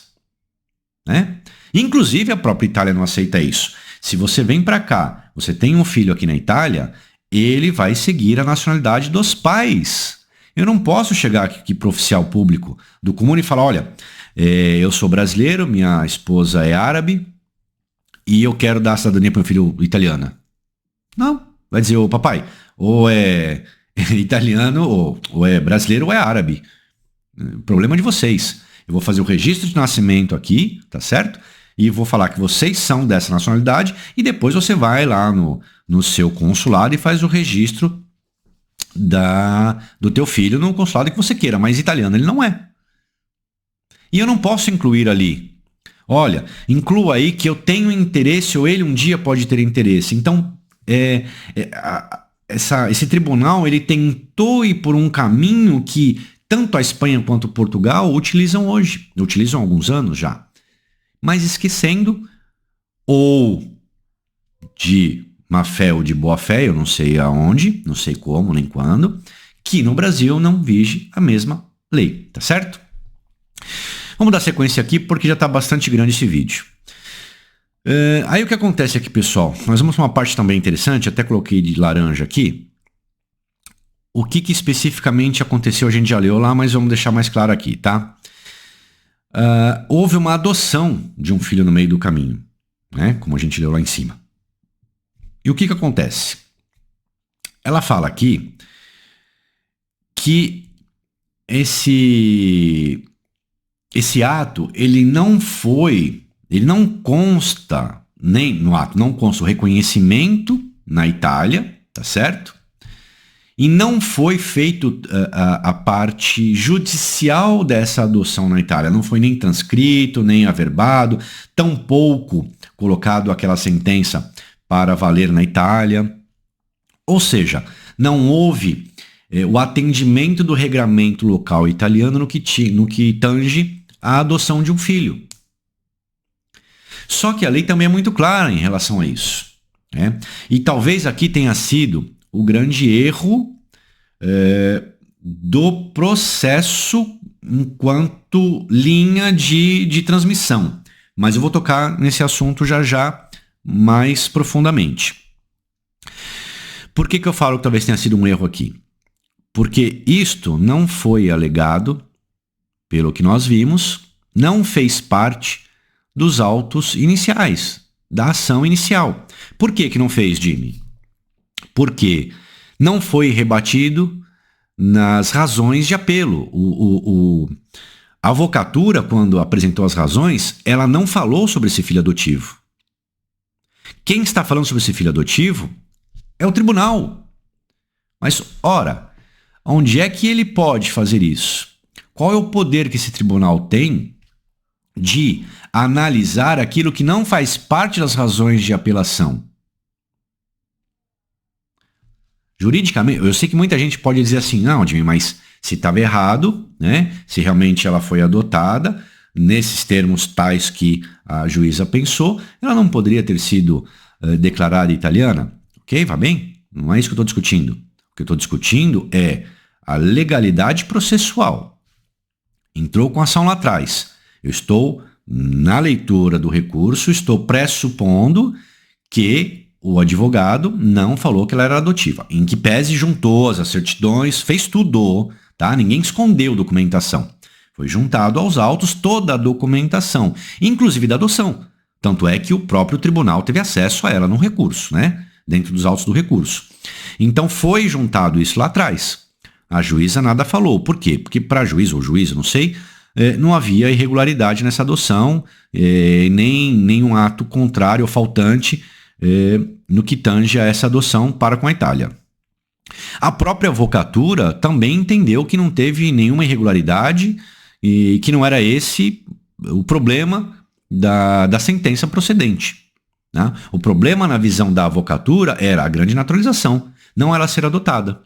né? Inclusive a própria Itália não aceita isso. Se você vem para cá, você tem um filho aqui na Itália, ele vai seguir a nacionalidade dos pais. Eu não posso chegar aqui para o oficial público do comune e falar, olha, eu sou brasileiro, minha esposa é árabe e eu quero dar a cidadania para meu filho italiana. Não, vai dizer, ô papai, ou é italiano, ou é brasileiro, ou é árabe. Problema de vocês. Eu vou fazer o registro de nascimento aqui, tá certo? E vou falar que vocês são dessa nacionalidade e depois você vai lá no seu consulado e faz o registro do teu filho no consulado que você queira, mas italiano ele não é. E eu não posso incluir ali. Olha, inclua aí que eu tenho interesse ou ele um dia pode ter interesse. Então, esse tribunal ele tentou ir por um caminho que tanto a Espanha quanto Portugal utilizam hoje, utilizam há alguns anos já, mas esquecendo ou de má fé ou de boa fé, eu não sei aonde, não sei como nem quando, que no Brasil não vige a mesma lei, tá certo? Vamos dar sequência aqui porque já está bastante grande esse vídeo. Aí o que acontece aqui, pessoal? Nós vamos para uma parte também interessante, até coloquei de laranja aqui. O que especificamente aconteceu a gente já leu lá, mas vamos deixar mais claro aqui, tá? Houve uma adoção de um filho no meio do caminho, né? Como a gente leu lá em cima. E o que acontece? Ela fala aqui que esse ato, ele não consta, nem no ato, não consta o reconhecimento na Itália, tá certo? E não foi feito a parte judicial dessa adoção na Itália. Não foi nem transcrito, nem averbado, tampouco colocado aquela sentença para valer na Itália. Ou seja, não houve o atendimento do regramento local italiano no que tange a adoção de um filho. Só que a lei também é muito clara em relação a isso, né? E talvez aqui tenha sido o grande erro do processo enquanto linha de transmissão. Mas eu vou tocar nesse assunto já mais profundamente. Por que eu falo que talvez tenha sido um erro aqui? Porque isto não foi alegado, pelo que nós vimos, não fez parte dos autos iniciais, da ação inicial. Por que não fez, Jimmy? Porque não foi rebatido nas razões de apelo. A avocatura, quando apresentou as razões, ela não falou sobre esse filho adotivo. Quem está falando sobre esse filho adotivo é o tribunal. Mas, ora, onde é que ele pode fazer isso? Qual é o poder que esse tribunal tem de analisar aquilo que não faz parte das razões de apelação? Juridicamente, eu sei que muita gente pode dizer assim, não, Jimmy, mas se estava errado, né? Se realmente ela foi adotada, nesses termos tais que a juíza pensou, ela não poderia ter sido declarada italiana. Ok? Vai bem? Não é isso que eu estou discutindo. O que eu estou discutindo é a legalidade processual. Entrou com ação lá atrás. Eu estou, na leitura do recurso, estou pressupondo que o advogado não falou que ela era adotiva. Em que pese juntou as certidões, fez tudo, tá? Ninguém escondeu documentação. Foi juntado aos autos toda a documentação, inclusive da adoção. Tanto é que o próprio tribunal teve acesso a ela no recurso, né? Dentro dos autos do recurso. Então foi juntado isso lá atrás. A juíza nada falou. Por quê? Porque para a juíza ou juíza, não sei, não havia irregularidade nessa adoção, nem nenhum ato contrário ou faltante no que tange a essa adoção para com a Itália. A própria avocatura também entendeu que não teve nenhuma irregularidade e que não era esse o problema da sentença procedente. Né? O problema na visão da avocatura era a grande naturalização, não ela ser adotada.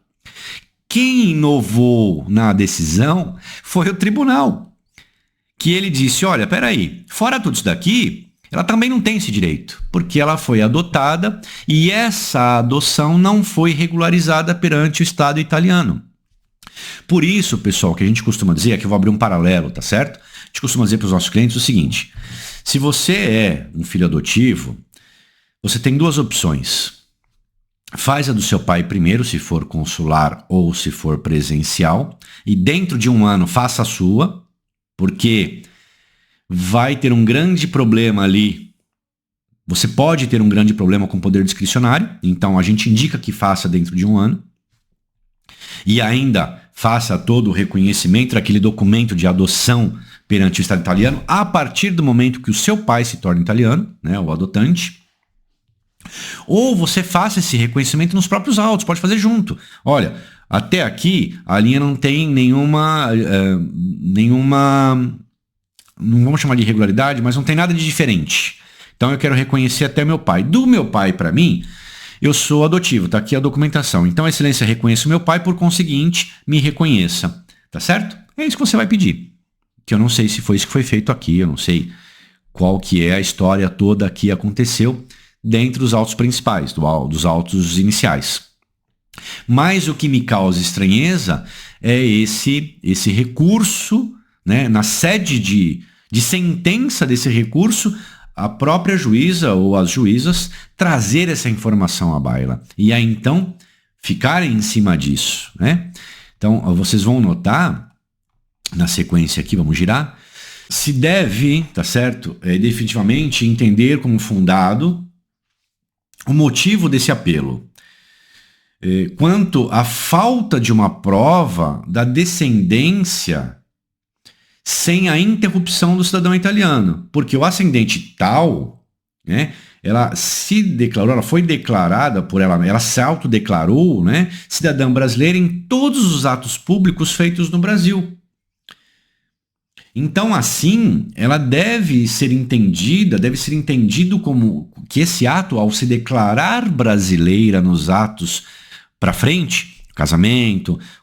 Quem inovou na decisão foi o tribunal, que ele disse, olha, peraí, fora tudo isso daqui, ela também não tem esse direito, porque ela foi adotada e essa adoção não foi regularizada perante o Estado italiano. Por isso, pessoal, que a gente costuma dizer, aqui eu vou abrir um paralelo, tá certo? A gente costuma dizer para os nossos clientes o seguinte, se você é um filho adotivo, você tem duas opções. Faz a do seu pai primeiro, se for consular ou se for presencial, e dentro de um ano faça a sua, porque vai ter um grande problema ali. Você pode ter um grande problema com o poder discricionário, então a gente indica que faça dentro de um ano. E ainda faça todo o reconhecimento daquele documento de adoção perante o Estado italiano a partir do momento que o seu pai se torna italiano, né, o adotante. Ou você faça esse reconhecimento nos próprios autos, pode fazer junto. Olha, até aqui a linha não tem nenhuma, não vamos chamar de irregularidade, mas não tem nada de diferente. Então eu quero reconhecer até meu pai. Do meu pai para mim, eu sou adotivo, tá aqui a documentação. Então, excelência, reconheço meu pai, por conseguinte, me reconheça. Tá certo? É isso que você vai pedir. Que eu não sei se foi isso que foi feito aqui, eu não sei qual que é a história toda que aconteceu dentre os autos principais, dos autos iniciais. Mas o que me causa estranheza é esse recurso, né, na sede de sentença desse recurso, a própria juíza ou as juízas trazer essa informação à baila. E aí, então, ficarem em cima disso, né? Então, vocês vão notar, na sequência aqui, vamos girar, se deve, tá certo, definitivamente entender como fundado o motivo desse apelo. Quanto à falta de uma prova da descendência sem a interrupção do cidadão italiano, porque o ascendente tal, né, ela se declarou, ela foi declarada por ela se autodeclarou, né, cidadã brasileira em todos os atos públicos feitos no Brasil. Então, assim, ela deve ser entendido como que esse ato, ao se declarar brasileira nos atos para frente, o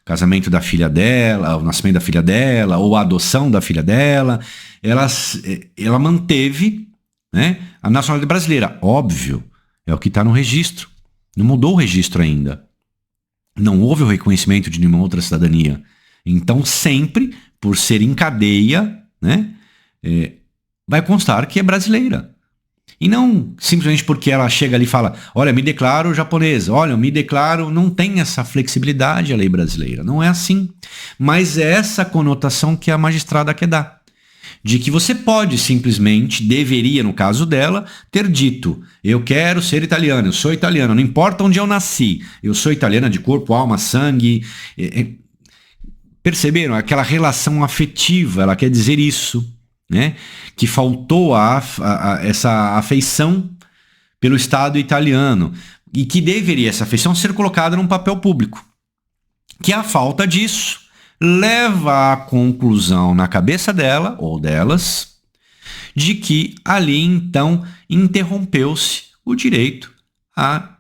casamento da filha dela, o nascimento da filha dela, ou a adoção da filha dela, ela manteve, né, a nacionalidade brasileira. Óbvio, é o que está no registro. Não mudou o registro ainda. Não houve o reconhecimento de nenhuma outra cidadania. Então, sempre, por ser em cadeia, né, vai constar que é brasileira. E não simplesmente porque ela chega ali e fala, olha, me declaro japonesa, olha, me declaro... Não tem essa flexibilidade a lei brasileira, não é assim. Mas é essa conotação que a magistrada quer dar. De que você pode simplesmente, deveria, no caso dela, ter dito, eu quero ser italiana, eu sou italiana, não importa onde eu nasci, eu sou italiana de corpo, alma, sangue... Perceberam? Aquela relação afetiva, ela quer dizer isso, né? Que faltou essa afeição pelo Estado italiano e que deveria essa afeição ser colocada num papel público. que a falta disso leva à conclusão na cabeça dela ou delas de que ali então interrompeu-se o direito a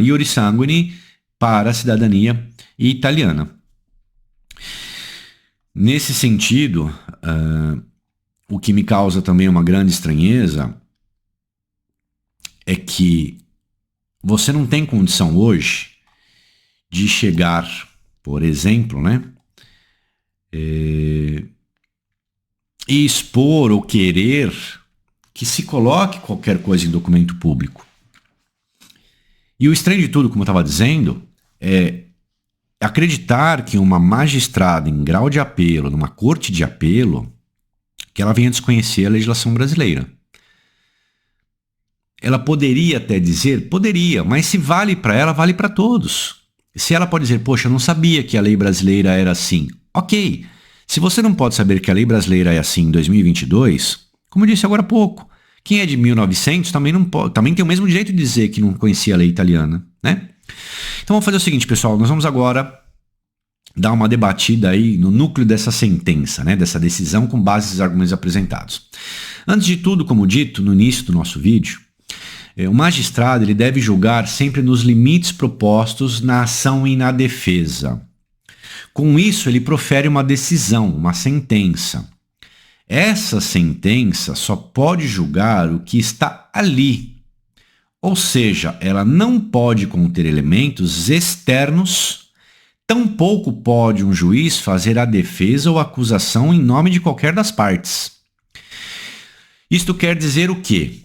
iure sanguine para a cidadania italiana. Nesse sentido, o que me causa também uma grande estranheza é que você não tem condição hoje de chegar, por exemplo, né, e expor ou querer que se coloque qualquer coisa em documento público. E o estranho de tudo, como eu estava dizendo, é acreditar que uma magistrada em grau de apelo, numa corte de apelo, que ela venha desconhecer a legislação brasileira. Ela poderia até dizer, poderia, mas se vale para ela, vale para todos. Se ela pode dizer, poxa, eu não sabia que a lei brasileira era assim. Ok, se você não pode saber que a lei brasileira é assim em 2022, como eu disse agora há pouco, quem é de 1900 também, não pode, também tem o mesmo direito de dizer que não conhecia a lei italiana, né? Então vamos fazer o seguinte, pessoal, nós vamos agora dar uma debatida aí no núcleo dessa sentença, né, dessa decisão com base nos argumentos apresentados. Antes de tudo, como dito no início do nosso vídeo, o magistrado ele deve julgar sempre nos limites propostos na ação e na defesa. Com isso, ele profere uma decisão, uma sentença. Essa sentença só pode julgar o que está ali. Ou seja, ela não pode conter elementos externos, tampouco pode um juiz fazer a defesa ou acusação em nome de qualquer das partes. Isto quer dizer o quê?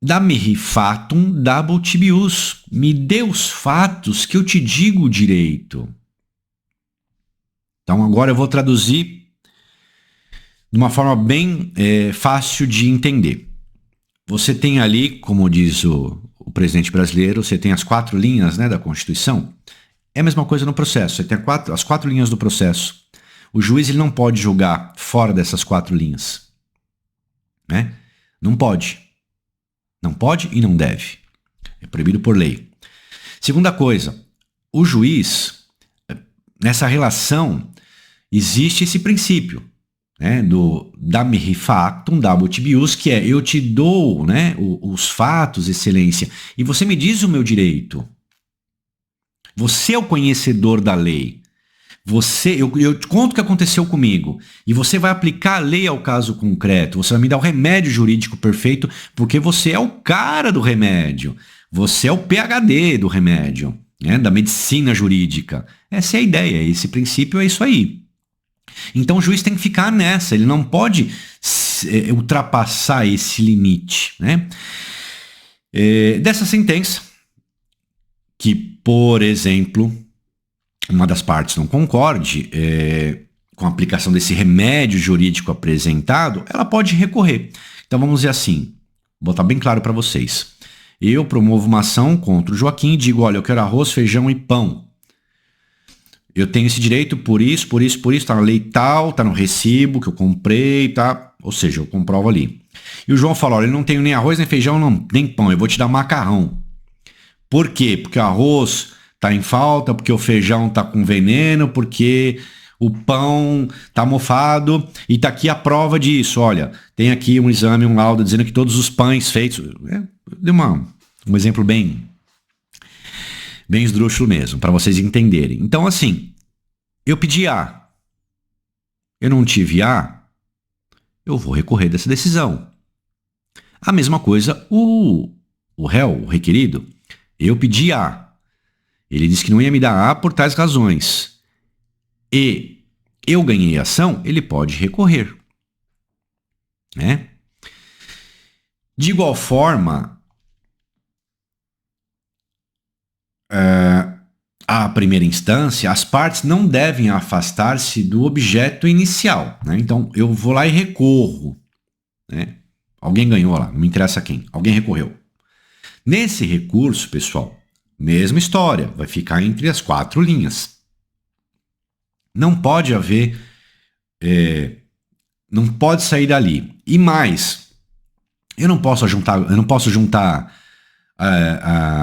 Dá-me fatum dabo tibius. Me dê os fatos que eu te digo direito. Então agora eu vou traduzir de uma forma bem fácil de entender. Você tem ali, como diz o presidente brasileiro, você tem as 4 linhas, né, da Constituição. É a mesma coisa no processo. Você tem as 4 linhas do processo. O juiz ele não pode julgar fora dessas 4 linhas. Né? Não pode. Não pode e não deve. É proibido por lei. Segunda coisa, o juiz, nessa relação, existe esse princípio, né, do dami factum dabo tibius, que é eu te dou, né, os fatos, excelência, e você me diz o meu direito. Você é o conhecedor da lei. Eu te conto o que aconteceu comigo e você vai aplicar a lei ao caso concreto. Você vai me dar o remédio jurídico perfeito porque você é o cara do remédio. Você é o PhD do remédio, né, da medicina jurídica. Essa é a ideia, esse princípio é isso aí. Então o juiz tem que ficar nessa, ele não pode ultrapassar esse limite, né? Dessa sentença, que, por exemplo, uma das partes não concorde com a aplicação desse remédio jurídico apresentado, ela pode recorrer. Então vamos dizer assim, vou botar bem claro para vocês. Eu promovo uma ação contra o Joaquim e digo, olha, eu quero arroz, feijão e pão. Eu tenho esse direito por isso, tá na lei tal, tá no recibo que eu comprei, tá? Ou seja, eu comprovo ali. E o João fala, olha, eu não tenho nem arroz, nem feijão, nem pão, eu vou te dar macarrão. Por quê? Porque o arroz tá em falta, porque o feijão tá com veneno, porque o pão tá mofado e tá aqui a prova disso. Olha, tem aqui um exame, um laudo dizendo que todos os pães feitos... Deu um exemplo bem esdrúxulo mesmo, para vocês entenderem. Então, assim, eu pedi A, eu não tive A, eu vou recorrer dessa decisão. A mesma coisa o réu, o requerido, eu pedi A, ele disse que não ia me dar A por tais razões, e eu ganhei a ação, ele pode recorrer. Né? De igual forma, a primeira instância, as partes não devem afastar-se do objeto inicial. Né? Então, eu vou lá e recorro. Né? Alguém ganhou lá, não me interessa quem. Alguém recorreu. Nesse recurso, pessoal, mesma história, vai ficar entre as 4 linhas. Não pode haver... não pode sair dali. E mais, eu não posso juntar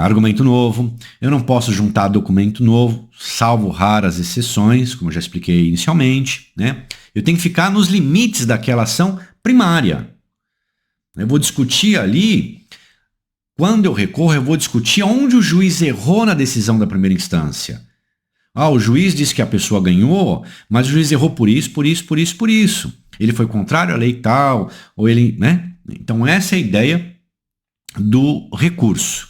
argumento novo, eu não posso juntar documento novo, salvo raras exceções, como eu já expliquei inicialmente, né? Eu tenho que ficar nos limites daquela ação primária. Eu vou discutir ali, quando eu recorro, eu vou discutir onde o juiz errou na decisão da primeira instância. O juiz disse que a pessoa ganhou, mas o juiz errou por isso, por isso, por isso, por isso. Ele foi contrário à lei tal, ou ele, né? Então essa é a ideia do recurso.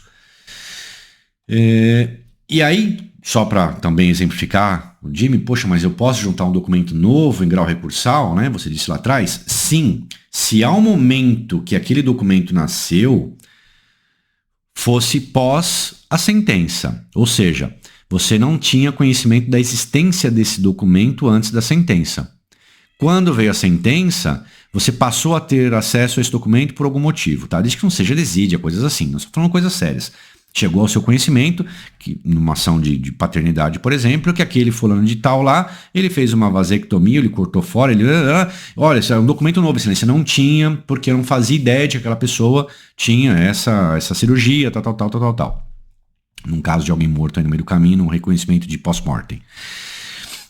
E aí, só para também exemplificar, o Jimmy, poxa, mas eu posso juntar um documento novo em grau recursal, né? Você disse lá atrás. Sim, se ao momento que aquele documento nasceu fosse pós a sentença, ou seja, você não tinha conhecimento da existência desse documento antes da sentença. Quando veio a sentença, você passou a ter acesso a esse documento por algum motivo, tá? Desde que não seja desídia, coisas assim. Nós estamos falando coisas sérias. Chegou ao seu conhecimento, que numa ação de paternidade, por exemplo, que aquele fulano de tal lá, ele fez uma vasectomia, ele cortou fora, ele... Olha, isso é um documento novo, excelência. Não tinha, porque eu não fazia ideia de que aquela pessoa tinha essa cirurgia, tal. Num caso de alguém morto aí no meio do caminho, num reconhecimento de pós-mortem.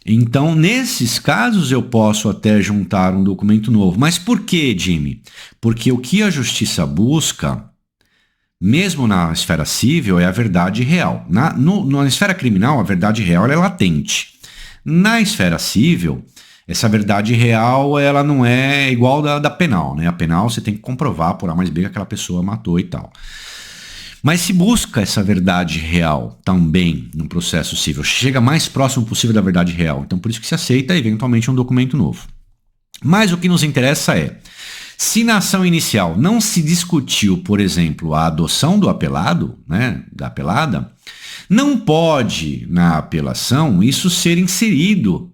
Então, nesses casos, eu posso até juntar um documento novo. Mas por que, Jimmy? Porque o que a justiça busca, mesmo na esfera civil, é a verdade real. Na esfera criminal, a verdade real ela é latente. Na esfera civil, essa verdade real ela não é igual da penal, né? A penal você tem que comprovar por A mais B que aquela pessoa matou e tal. Mas se busca essa verdade real também no processo civil, chega mais próximo possível da verdade real. Então por isso que se aceita eventualmente um documento novo. Mas o que nos interessa é, se na ação inicial não se discutiu, por exemplo, a adoção do apelado, né, da apelada, não pode, na apelação, isso ser inserido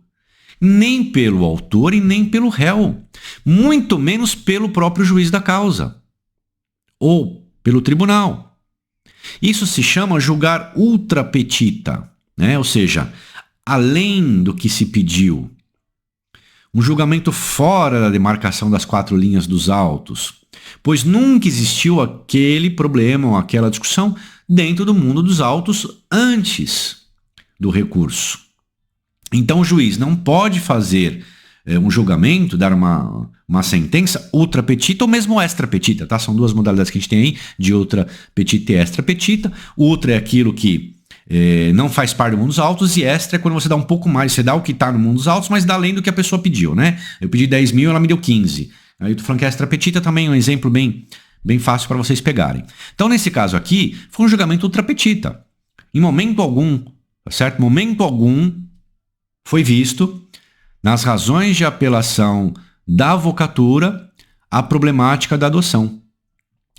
nem pelo autor e nem pelo réu, muito menos pelo próprio juiz da causa ou pelo tribunal. Isso se chama julgar ultra petita, né? Ou seja, além do que se pediu. Um julgamento fora da demarcação das 4 linhas dos autos, pois nunca existiu aquele problema ou aquela discussão dentro do mundo dos autos antes do recurso. Então o juiz não pode fazer um julgamento, dar uma sentença ultra petita ou mesmo extra petita, tá? São duas modalidades que a gente tem aí, de ultra petita e extra petita. Ultra é aquilo que não faz parte do mundo dos autos, e extra é quando você dá um pouco mais, você dá o que está no mundo dos autos, mas dá além do que a pessoa pediu, né? Eu pedi 10 mil, ela me deu 15. Aí eu tô falando que a extra petita também é um exemplo bem fácil para vocês pegarem. Então, nesse caso aqui, foi um julgamento ultra petita. Em momento algum, certo? Momento algum foi visto, nas razões de apelação da avocatura, a problemática da adoção.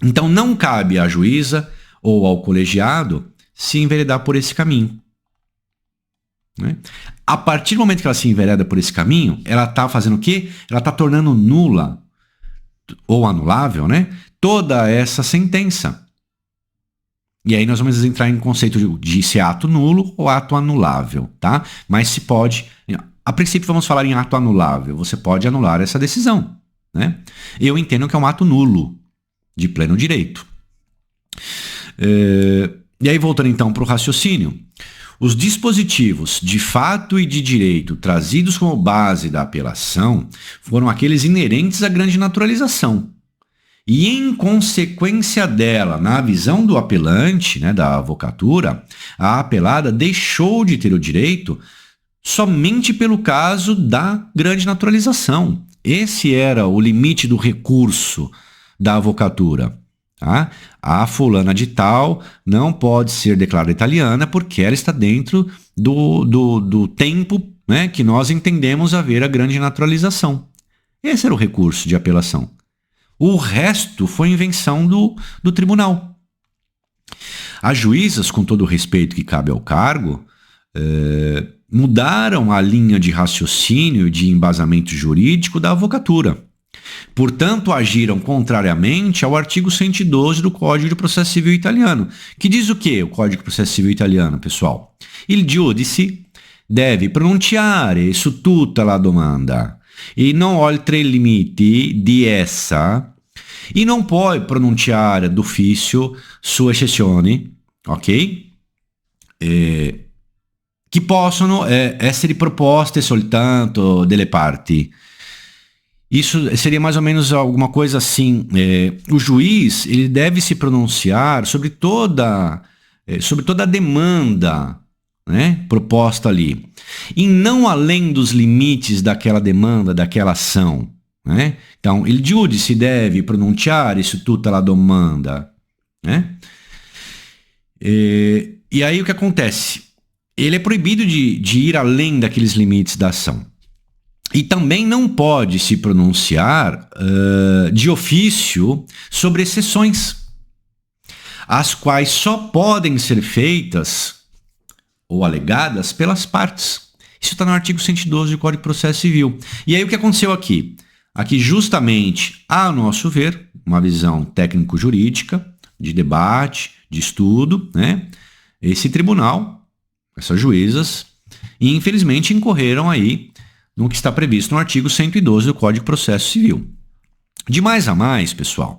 Então, não cabe à juíza ou ao colegiado se enveredar por esse caminho, né? A partir do momento que ela se envereda por esse caminho, ela está fazendo o quê? Ela está tornando nula ou anulável, né, toda essa sentença. E aí nós vamos entrar em conceito de se é ato nulo ou ato anulável, tá? Mas se pode... A princípio vamos falar em ato anulável. Você pode anular essa decisão, né? Eu entendo que é um ato nulo, de pleno direito. E aí, voltando então para o raciocínio, os dispositivos de fato e de direito trazidos como base da apelação foram aqueles inerentes à grande naturalização. E em consequência dela, na visão do apelante, né, da avocatura, a apelada deixou de ter o direito somente pelo caso da grande naturalização. Esse era o limite do recurso da avocatura. Tá? A fulana de tal não pode ser declarada italiana porque ela está dentro do tempo, né, que nós entendemos haver a grande naturalização. Esse era o recurso de apelação. O resto foi invenção do tribunal. As juízas, com todo o respeito que cabe ao cargo, mudaram a linha de raciocínio e de embasamento jurídico da avocatura. Portanto, agiram contrariamente ao artigo 112 do Código de Processo Civil Italiano, que diz o quê, o Código de Processo Civil Italiano, pessoal? Il giudice deve pronunciare su tutta la domanda e non oltre i limiti di essa e non puoi pronunciare d'ufficio sue eccezioni, ok? Che possono essere proposte soltanto delle parti. Isso seria mais ou menos alguma coisa assim. O juiz ele deve se pronunciar sobre toda a demanda, né, proposta ali, e não além dos limites daquela demanda, daquela ação. Né? Então, il giudice deve pronunciare su tutta la domanda. Né? E aí o que acontece? Ele é proibido de ir além daqueles limites da ação. E também não pode se pronunciar de ofício sobre exceções, as quais só podem ser feitas ou alegadas pelas partes. Isso está no artigo 112 do Código de Processo Civil. E aí o que aconteceu aqui? Aqui justamente, a nosso ver, uma visão técnico-jurídica, de debate, de estudo, né? Esse tribunal, essas juízas, infelizmente incorreram aí no que está previsto no artigo 112 do Código de Processo Civil. De mais a mais, pessoal,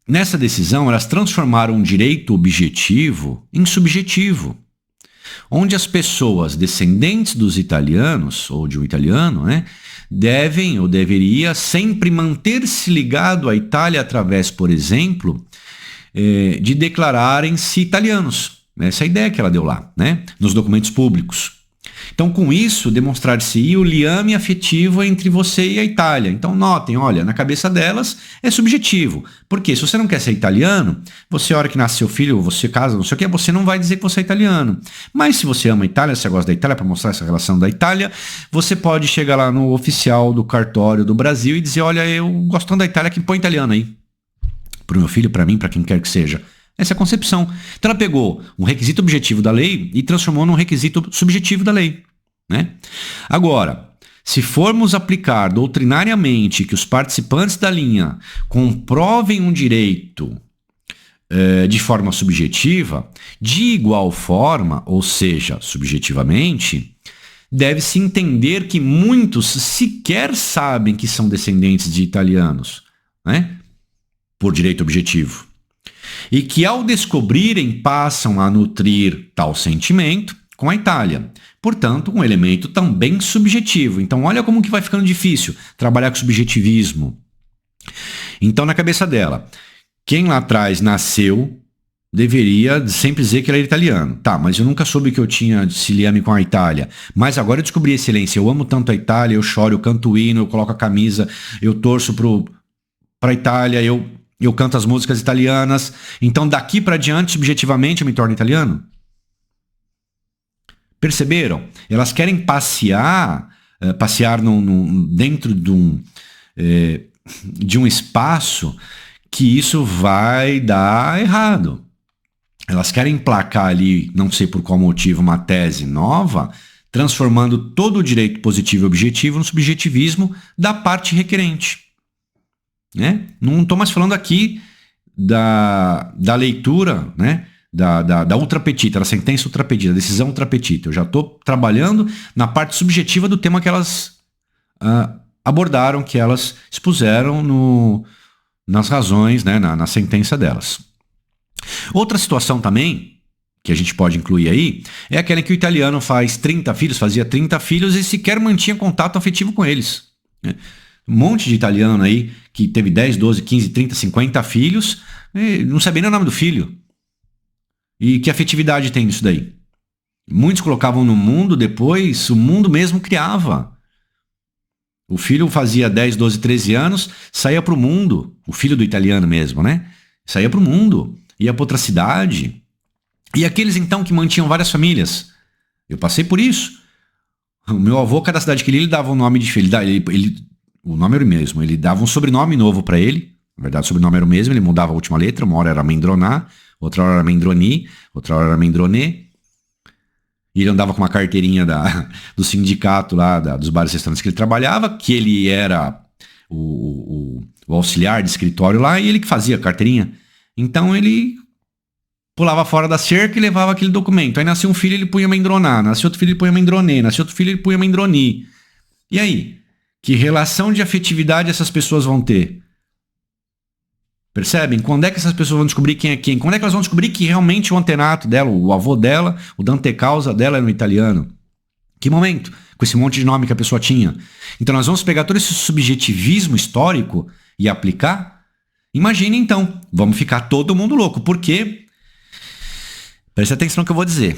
nessa decisão elas transformaram um direito objetivo em subjetivo, onde as pessoas descendentes dos italianos, ou de um italiano, né, devem ou deveria sempre manter-se ligado à Itália através, por exemplo, de declararem-se italianos. Essa é a ideia que ela deu lá, né, nos documentos públicos. Então, com isso, demonstrar-se-ia o liame afetivo entre você e a Itália. Então, notem, olha, na cabeça delas é subjetivo. Porque se você não quer ser italiano, você, a hora que nasce seu filho, você casa, não sei o que, você não vai dizer que você é italiano. Mas se você ama a Itália, se você gosta da Itália, para mostrar essa relação da Itália, você pode chegar lá no oficial do cartório do Brasil e dizer, olha, eu gosto tanto da Itália que põe italiano aí. Para o meu filho, para mim, para quem quer que seja. Essa é a concepção. Então ela pegou um requisito objetivo da lei e transformou num requisito subjetivo da lei. Né? Agora, se formos aplicar doutrinariamente que os participantes da linha comprovem um direito de forma subjetiva, de igual forma, ou seja, subjetivamente, deve-se entender que muitos sequer sabem que são descendentes de italianos, né? Por direito objetivo. E que ao descobrirem passam a nutrir tal sentimento com a Itália. Portanto, um elemento também subjetivo. Então, olha como que vai ficando difícil trabalhar com subjetivismo. Então, na cabeça dela, quem lá atrás nasceu deveria sempre dizer que ele era italiano. Tá, mas eu nunca soube que eu tinha liame com a Itália. Mas agora eu descobri excelência. Eu amo tanto a Itália, eu choro, eu canto o hino, eu coloco a camisa, eu torço para a Itália, eu canto as músicas italianas. Então, daqui para diante, subjetivamente, eu me torno italiano? Perceberam? Elas querem passear dentro de um espaço que isso vai dar errado. Elas querem emplacar ali, não sei por qual motivo, uma tese nova, transformando todo o direito positivo e objetivo no subjetivismo da parte requerente. Né? Não estou mais falando aqui da leitura, né? Da ultra petita, da sentença ultra petita, da decisão ultra petita. Eu já estou trabalhando na parte subjetiva do tema que elas abordaram, que elas expuseram nas razões, né, na sentença delas. Outra situação também, que a gente pode incluir aí, é aquela em que o italiano fazia 30 filhos e sequer mantinha contato afetivo com eles. Né? Um monte de italiano aí que teve 10, 12, 15, 30, 50 filhos, não sabia nem o nome do filho. E que afetividade tem nisso daí? Muitos colocavam no mundo, depois o mundo mesmo criava. O filho fazia 10, 12, 13 anos, saía para o mundo, o filho do italiano mesmo, né? Saía para o mundo, ia para outra cidade. E aqueles então que mantinham várias famílias. Eu passei por isso. O meu avô, cada cidade que ele dava um nome diferente. O nome era o mesmo, ele dava um sobrenome novo para ele. Na verdade, o sobrenome era o mesmo, ele mudava a última letra, uma hora era Mendroná, outra hora era Mendroni, outra hora era Mendronê. E ele andava com uma carteirinha do sindicato lá, dos bares e restaurantes que ele trabalhava, que ele era o auxiliar de escritório lá, e ele que fazia a carteirinha. Então ele pulava fora da cerca e levava aquele documento. Aí nasceu um filho, ele punha Mendroná, nasceu outro filho, ele punha Mendronê, nasceu outro filho, ele punha Mendroni. E aí? Que relação de afetividade essas pessoas vão ter? Percebem? Quando é que essas pessoas vão descobrir quem é quem? Quando é que elas vão descobrir que realmente o antenato dela, o avô dela, o Dante Causa dela é no italiano? Que momento? Com esse monte de nome que a pessoa tinha. Então nós vamos pegar todo esse subjetivismo histórico e aplicar? Imagine então, vamos ficar todo mundo louco. Por quê? Preste atenção no que eu vou dizer.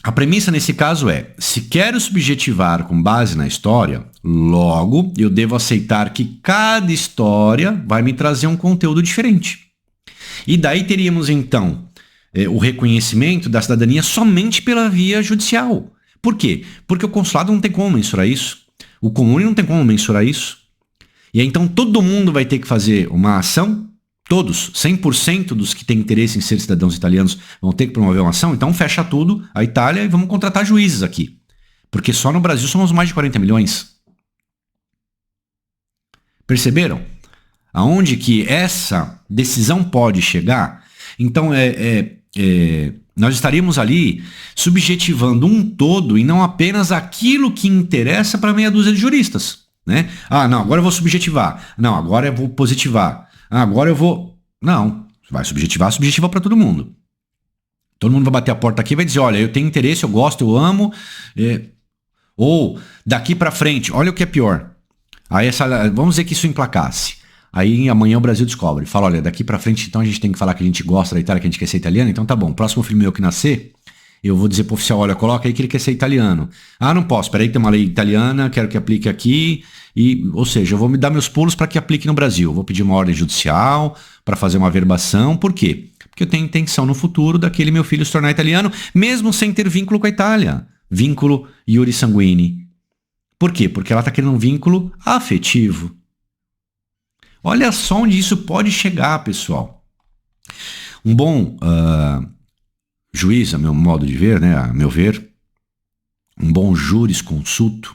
A premissa nesse caso é, se quero subjetivar com base na história, logo eu devo aceitar que cada história vai me trazer um conteúdo diferente. E daí teríamos então o reconhecimento da cidadania somente pela via judicial. Por quê? Porque o consulado não tem como mensurar isso. O comune não tem como mensurar isso. E aí, então todo mundo vai ter que fazer uma ação. Todos, 100% dos que têm interesse em ser cidadãos italianos vão ter que promover uma ação. Então fecha tudo, a Itália, e vamos contratar juízes aqui. Porque só no Brasil somos mais de 40 milhões. Perceberam? Aonde que essa decisão pode chegar? Então nós estaríamos ali subjetivando um todo e não apenas aquilo que interessa para meia dúzia de juristas. Né? Ah, não, agora eu vou subjetivar. Não, agora eu vou positivar. Ah, agora eu vou... Não, vai subjetivar, subjetiva para todo mundo. Todo mundo vai bater a porta aqui e vai dizer, olha, eu tenho interesse, eu gosto, eu amo. Ou, daqui para frente, olha o que é pior. Aí vamos dizer que isso emplacasse. Aí amanhã o Brasil descobre. Fala, olha, daqui para frente então a gente tem que falar que a gente gosta da Itália, que a gente quer ser italiano. Então tá bom, próximo filho meu que nascer, eu vou dizer pro oficial, olha, coloca aí que ele quer ser italiano. Ah, não posso, peraí, tem uma lei italiana, quero que aplique aqui. Ou seja, eu vou me dar meus pulos para que aplique no Brasil. Eu vou pedir uma ordem judicial para fazer uma averbação. Por quê? Porque eu tenho intenção no futuro daquele meu filho se tornar italiano, mesmo sem ter vínculo com a Itália. Vínculo iuri sanguini. Por quê? Porque ela está querendo um vínculo afetivo. Olha só onde isso pode chegar, pessoal. Um bom juiz, a meu modo de ver, né, a meu ver, um bom jurisconsulto,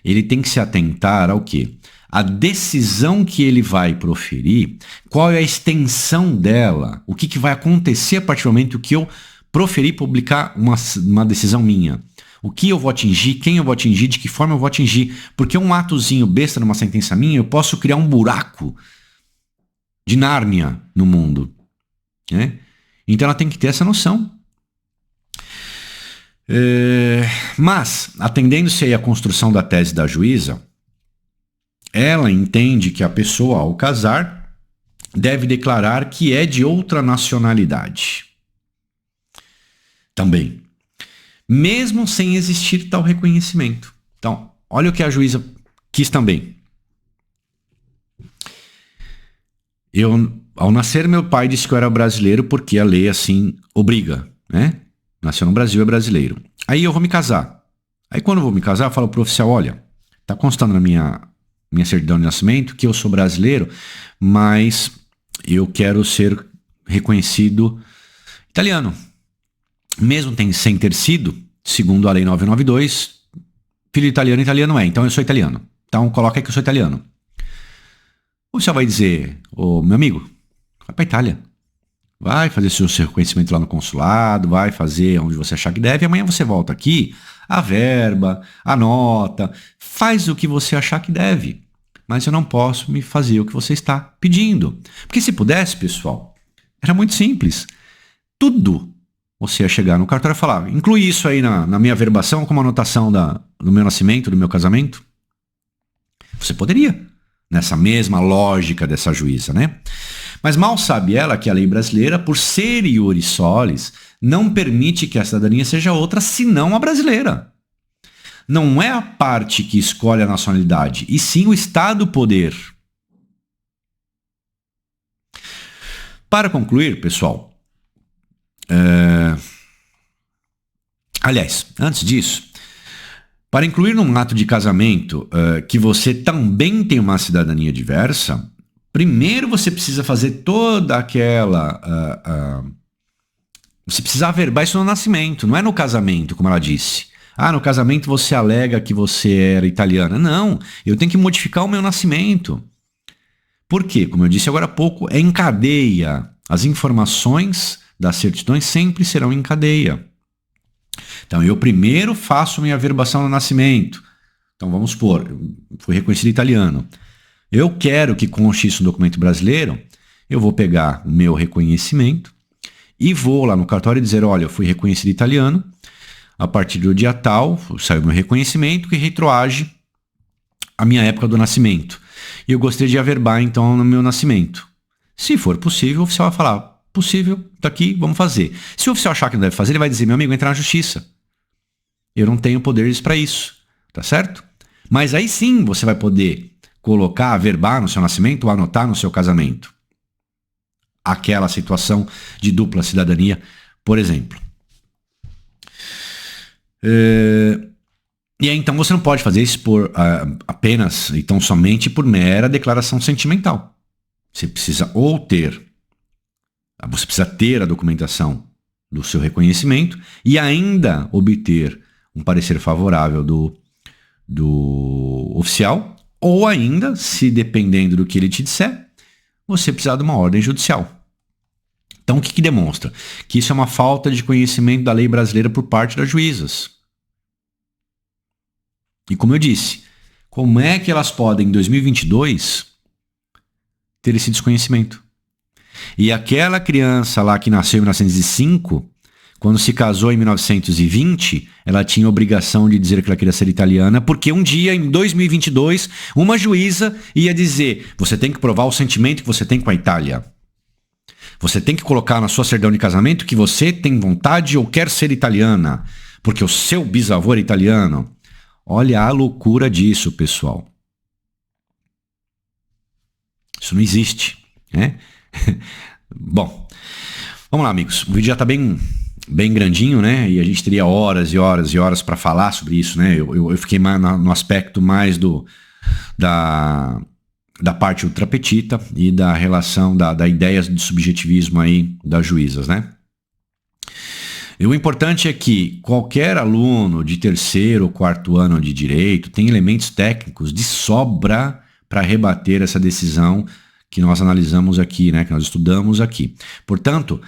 ele tem que se atentar ao quê? A decisão que ele vai proferir, qual é a extensão dela, o que vai acontecer a partir do momento que eu proferir publicar uma decisão minha. O que eu vou atingir, quem eu vou atingir, de que forma eu vou atingir. Porque um atozinho besta numa sentença minha, eu posso criar um buraco de Nárnia no mundo. Né? Então ela tem que ter essa noção. Mas, atendendo-se aí à construção da tese da juíza, ela entende que a pessoa, ao casar, deve declarar que é de outra nacionalidade. Também. Mesmo sem existir tal reconhecimento. Então, olha o que a juíza quis também. Ao nascer, meu pai disse que eu era brasileiro porque a lei assim obriga, né? Nasceu no Brasil, é brasileiro. Aí eu vou me casar. Aí quando eu vou me casar, eu falo pro oficial, olha, tá constando na minha certidão de nascimento que eu sou brasileiro, mas eu quero ser reconhecido italiano. Mesmo sem ter sido, segundo a lei 992, filho italiano, italiano é. Então eu sou italiano. Então coloca aí que eu sou italiano. O oficial vai dizer, ô meu amigo, vai pra Itália. Vai fazer seu reconhecimento lá no consulado, vai fazer onde você achar que deve, e amanhã você volta aqui, a verba, a nota, faz o que você achar que deve. Mas eu não posso me fazer o que você está pedindo. Porque se pudesse, pessoal, era muito simples. Tudo você ia chegar no cartório e falar, inclui isso aí na minha averbação como anotação do meu nascimento, do meu casamento. Você poderia, nessa mesma lógica dessa juíza, né? Mas mal sabe ela que a lei brasileira, por ser iure solis, não permite que a cidadania seja outra senão a brasileira. Não é a parte que escolhe a nacionalidade, e sim o Estado-poder. Para concluir, pessoal, aliás, antes disso, para incluir num ato de casamento que você também tem uma cidadania diversa, primeiro você precisa fazer toda aquela... você precisa averbar isso no nascimento, não é no casamento, como ela disse. Ah, no casamento você alega que você era italiana. Não, eu tenho que modificar o meu nascimento. Por quê? Como eu disse agora há pouco, é em cadeia. As informações das certidões sempre serão em cadeia. Então, eu primeiro faço minha averbação no nascimento. Então vamos supor, fui reconhecido italiano. Eu quero que conste isso no documento brasileiro, eu vou pegar o meu reconhecimento e vou lá no cartório dizer, olha, eu fui reconhecido italiano, a partir do dia tal, saiu meu reconhecimento que retroage a minha época do nascimento. E eu gostaria de averbar, então, no meu nascimento. Se for possível, o oficial vai falar, possível, tá aqui, vamos fazer. Se o oficial achar que não deve fazer, ele vai dizer, meu amigo, entra na justiça. Eu não tenho poderes para isso, tá certo? Mas aí sim você vai poder colocar, averbar no seu nascimento ou anotar no seu casamento. Aquela situação de dupla cidadania, por exemplo. E aí, então, você não pode fazer isso por apenas, então somente por mera declaração sentimental. Você precisa ter a documentação do seu reconhecimento e ainda obter um parecer favorável do oficial, ou ainda, se dependendo do que ele te disser, você precisar de uma ordem judicial. Então, o que demonstra? Que isso é uma falta de conhecimento da lei brasileira por parte das juízas. E como eu disse, como é que elas podem, em 2022, ter esse desconhecimento? E aquela criança lá que nasceu em 1905, quando se casou em 1920, ela tinha a obrigação de dizer que ela queria ser italiana, porque um dia, em 2022, uma juíza ia dizer, você tem que provar o sentimento que você tem com a Itália. Você tem que colocar na sua certidão de casamento que você tem vontade ou quer ser italiana, porque o seu bisavô era italiano. Olha a loucura disso, pessoal. Isso não existe, né? Bom, vamos lá, amigos. O vídeo já está bem grandinho, né? E a gente teria horas e horas e horas para falar sobre isso, né? Eu fiquei mais no aspecto mais da parte ultrapetita e da relação da ideia de subjetivismo aí das juízas, né? E o importante é que qualquer aluno de terceiro ou quarto ano de direito tem elementos técnicos de sobra para rebater essa decisão que nós analisamos aqui, né, que nós estudamos aqui. Portanto,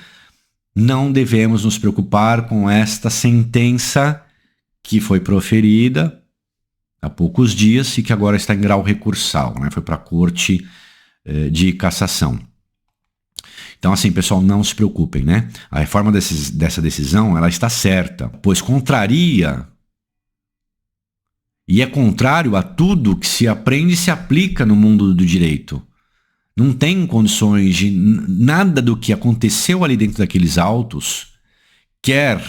não devemos nos preocupar com esta sentença que foi proferida há poucos dias e que agora está em grau recursal, né, foi para a Corte de Cassação. Então, assim, pessoal, não se preocupem, né? A reforma dessa decisão, ela está certa, pois contraria e é contrário a tudo que se aprende e se aplica no mundo do direito. Não tem condições de nada do que aconteceu ali dentro daqueles autos, quer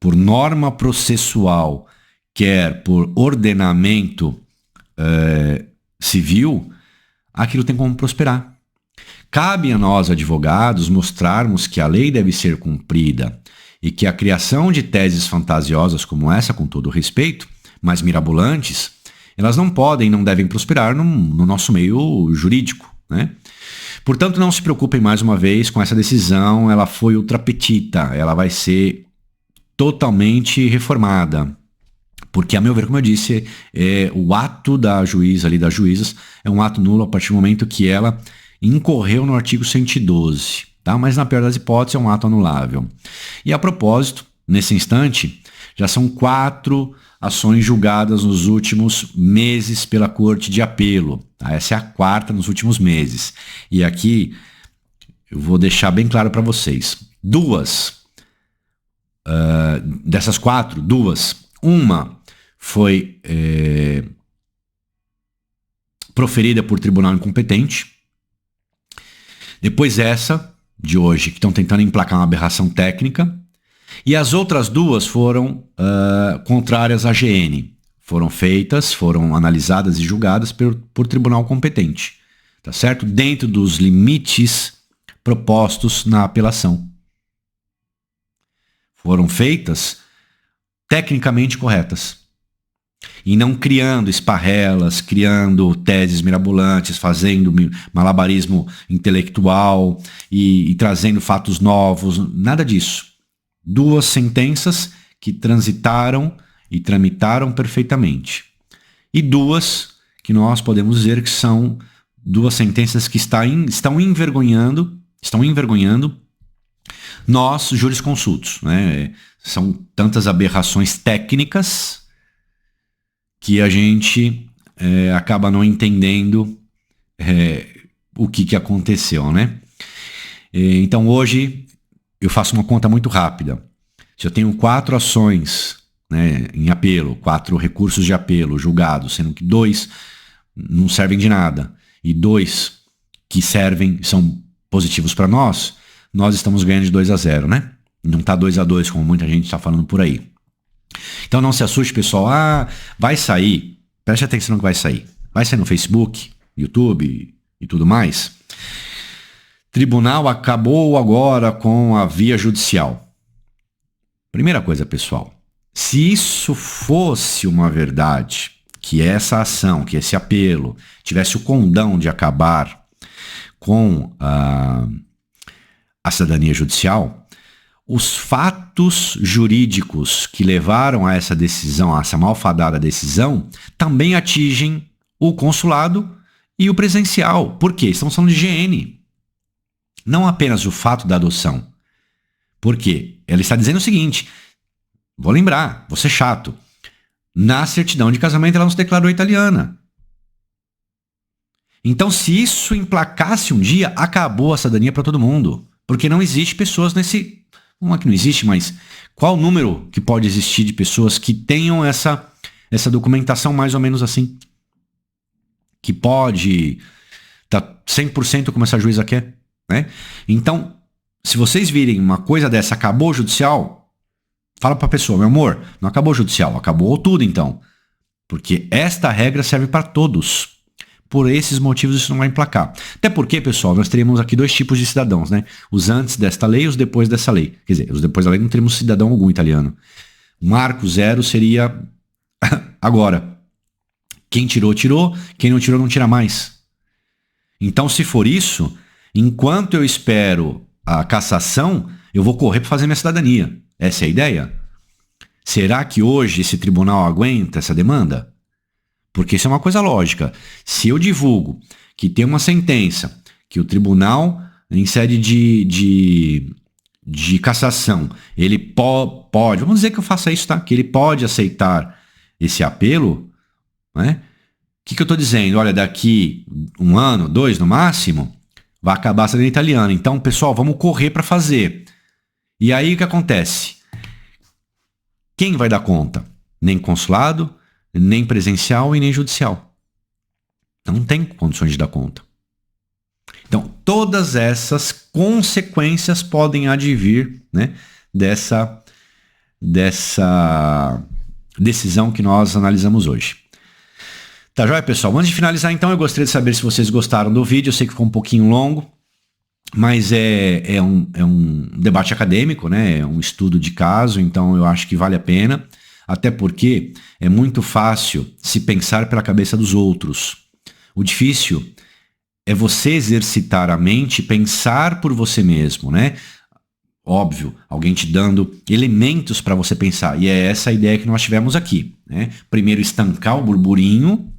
por norma processual, quer por ordenamento civil, aquilo tem como prosperar. Cabe a nós, advogados, mostrarmos que a lei deve ser cumprida e que a criação de teses fantasiosas como essa, com todo respeito, mas mirabolantes, elas não podem e não devem prosperar no nosso meio jurídico, né? Portanto, não se preocupem mais uma vez com essa decisão, ela foi ultrapetita, ela vai ser totalmente reformada. Porque, a meu ver, como eu disse, o ato da juíza ali, das juízas, é um ato nulo a partir do momento que ela incorreu no artigo 112, tá? Mas na pior das hipóteses é um ato anulável. E a propósito, nesse instante, já são 4 ações julgadas nos últimos meses pela Corte de Apelo. Tá? Essa é a 4ª nos últimos meses. E aqui eu vou deixar bem claro para vocês. 2 dessas 4, 2, uma foi proferida por tribunal incompetente. Depois essa, de hoje, que estão tentando emplacar uma aberração técnica. E as outras 2 foram contrárias à GN. Foram feitas, foram analisadas e julgadas por tribunal competente. Tá certo? Dentro dos limites propostos na apelação. Foram feitas tecnicamente corretas. E não criando esparrelas, criando teses mirabolantes, fazendo malabarismo intelectual e trazendo fatos novos, nada disso. 2 sentenças que transitaram e tramitaram perfeitamente. E 2 que nós podemos dizer que são 2 sentenças que estão envergonhando nós, jurisconsultos, né? São tantas aberrações técnicas que a gente acaba não entendendo o que aconteceu, né? Então hoje eu faço uma conta muito rápida. Se eu tenho 4 ações, né, em apelo, 4 recursos de apelo julgados, sendo que 2 não servem de nada e 2 que servem, são positivos para nós estamos ganhando de 2-0, né? Não tá 2-2 como muita gente está falando por aí. Então não se assuste, pessoal. Vai sair. Preste atenção no que vai sair. Vai sair no Facebook, YouTube e tudo mais. Tribunal acabou agora com a via judicial. Primeira coisa, pessoal. Se isso fosse uma verdade, que essa ação, que esse apelo tivesse o condão de acabar com a cidadania judicial, os fatos jurídicos que levaram a essa decisão, a essa malfadada decisão, também atingem o consulado e o presencial. Por quê? Estamos falando de GN. Não apenas o fato da adoção. Por quê? Ela está dizendo o seguinte, vou lembrar, vou ser chato, na certidão de casamento ela não se declarou italiana. Então, se isso emplacasse um dia, acabou a cidadania para todo mundo. Porque não existe pessoas nesse... Não é que não existe, mas qual o número que pode existir de pessoas que tenham essa documentação mais ou menos assim? Que pode tá 100% como essa juíza quer, né? Então, se vocês virem uma coisa dessa, acabou o judicial, fala para a pessoa, meu amor, não acabou o judicial, acabou tudo então. Porque esta regra serve para todos. Por esses motivos isso não vai emplacar. Até porque, pessoal, nós teríamos aqui 2 tipos de cidadãos, né? Os antes desta lei e os depois dessa lei. Quer dizer, os depois da lei não teríamos cidadão algum italiano. Marco zero seria agora. Quem tirou, tirou. Quem não tirou, não tira mais. Então, se for isso, enquanto eu espero a cassação, eu vou correr para fazer minha cidadania. Essa é a ideia? Será que hoje esse tribunal aguenta essa demanda? Porque isso é uma coisa lógica. Se eu divulgo que tem uma sentença, que o tribunal, em sede de cassação, ele pode, vamos dizer que eu faça isso, tá? Que ele pode aceitar esse apelo, né? O que eu estou dizendo? Olha, daqui 1 ano, 2 no máximo, vai acabar a cidadania italiana. Então, pessoal, vamos correr para fazer. E aí o que acontece? Quem vai dar conta? Nem consulado, nem presencial e nem judicial. Não tem condições de dar conta. Então, todas essas consequências podem advir, né, dessa decisão que nós analisamos hoje. Tá joia, pessoal? Antes de finalizar, então, eu gostaria de saber se vocês gostaram do vídeo. Eu sei que ficou um pouquinho longo, mas é um debate acadêmico, né? É um estudo de caso, então eu acho que vale a pena. Até porque é muito fácil se pensar pela cabeça dos outros. O difícil é você exercitar a mente e pensar por você mesmo, né? Óbvio, alguém te dando elementos para você pensar. E é essa a ideia que nós tivemos aqui, né? Primeiro, estancar o burburinho,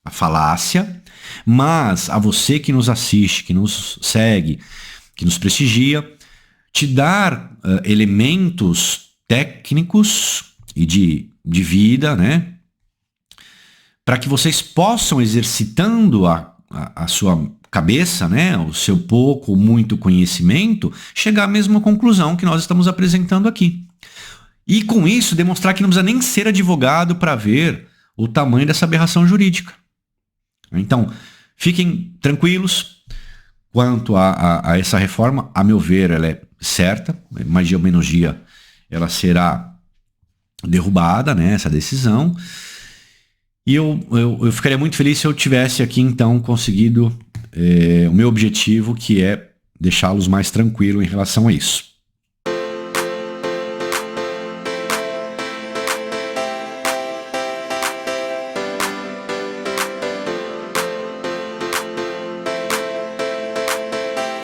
a falácia, mas a você que nos assiste, que nos segue, que nos prestigia, te dar elementos técnicos e de vida, né? Para que vocês possam, exercitando a sua cabeça, né? O seu pouco ou muito conhecimento, chegar à mesma conclusão que nós estamos apresentando aqui. E com isso, demonstrar que não precisa nem ser advogado para ver o tamanho dessa aberração jurídica. Então, fiquem tranquilos quanto a essa reforma. A meu ver, ela é certa. Mais dia ou menos dia, ela será derrubada, né, essa decisão. E eu ficaria muito feliz se eu tivesse aqui, então, conseguido o meu objetivo, que é deixá-los mais tranquilos em relação a isso.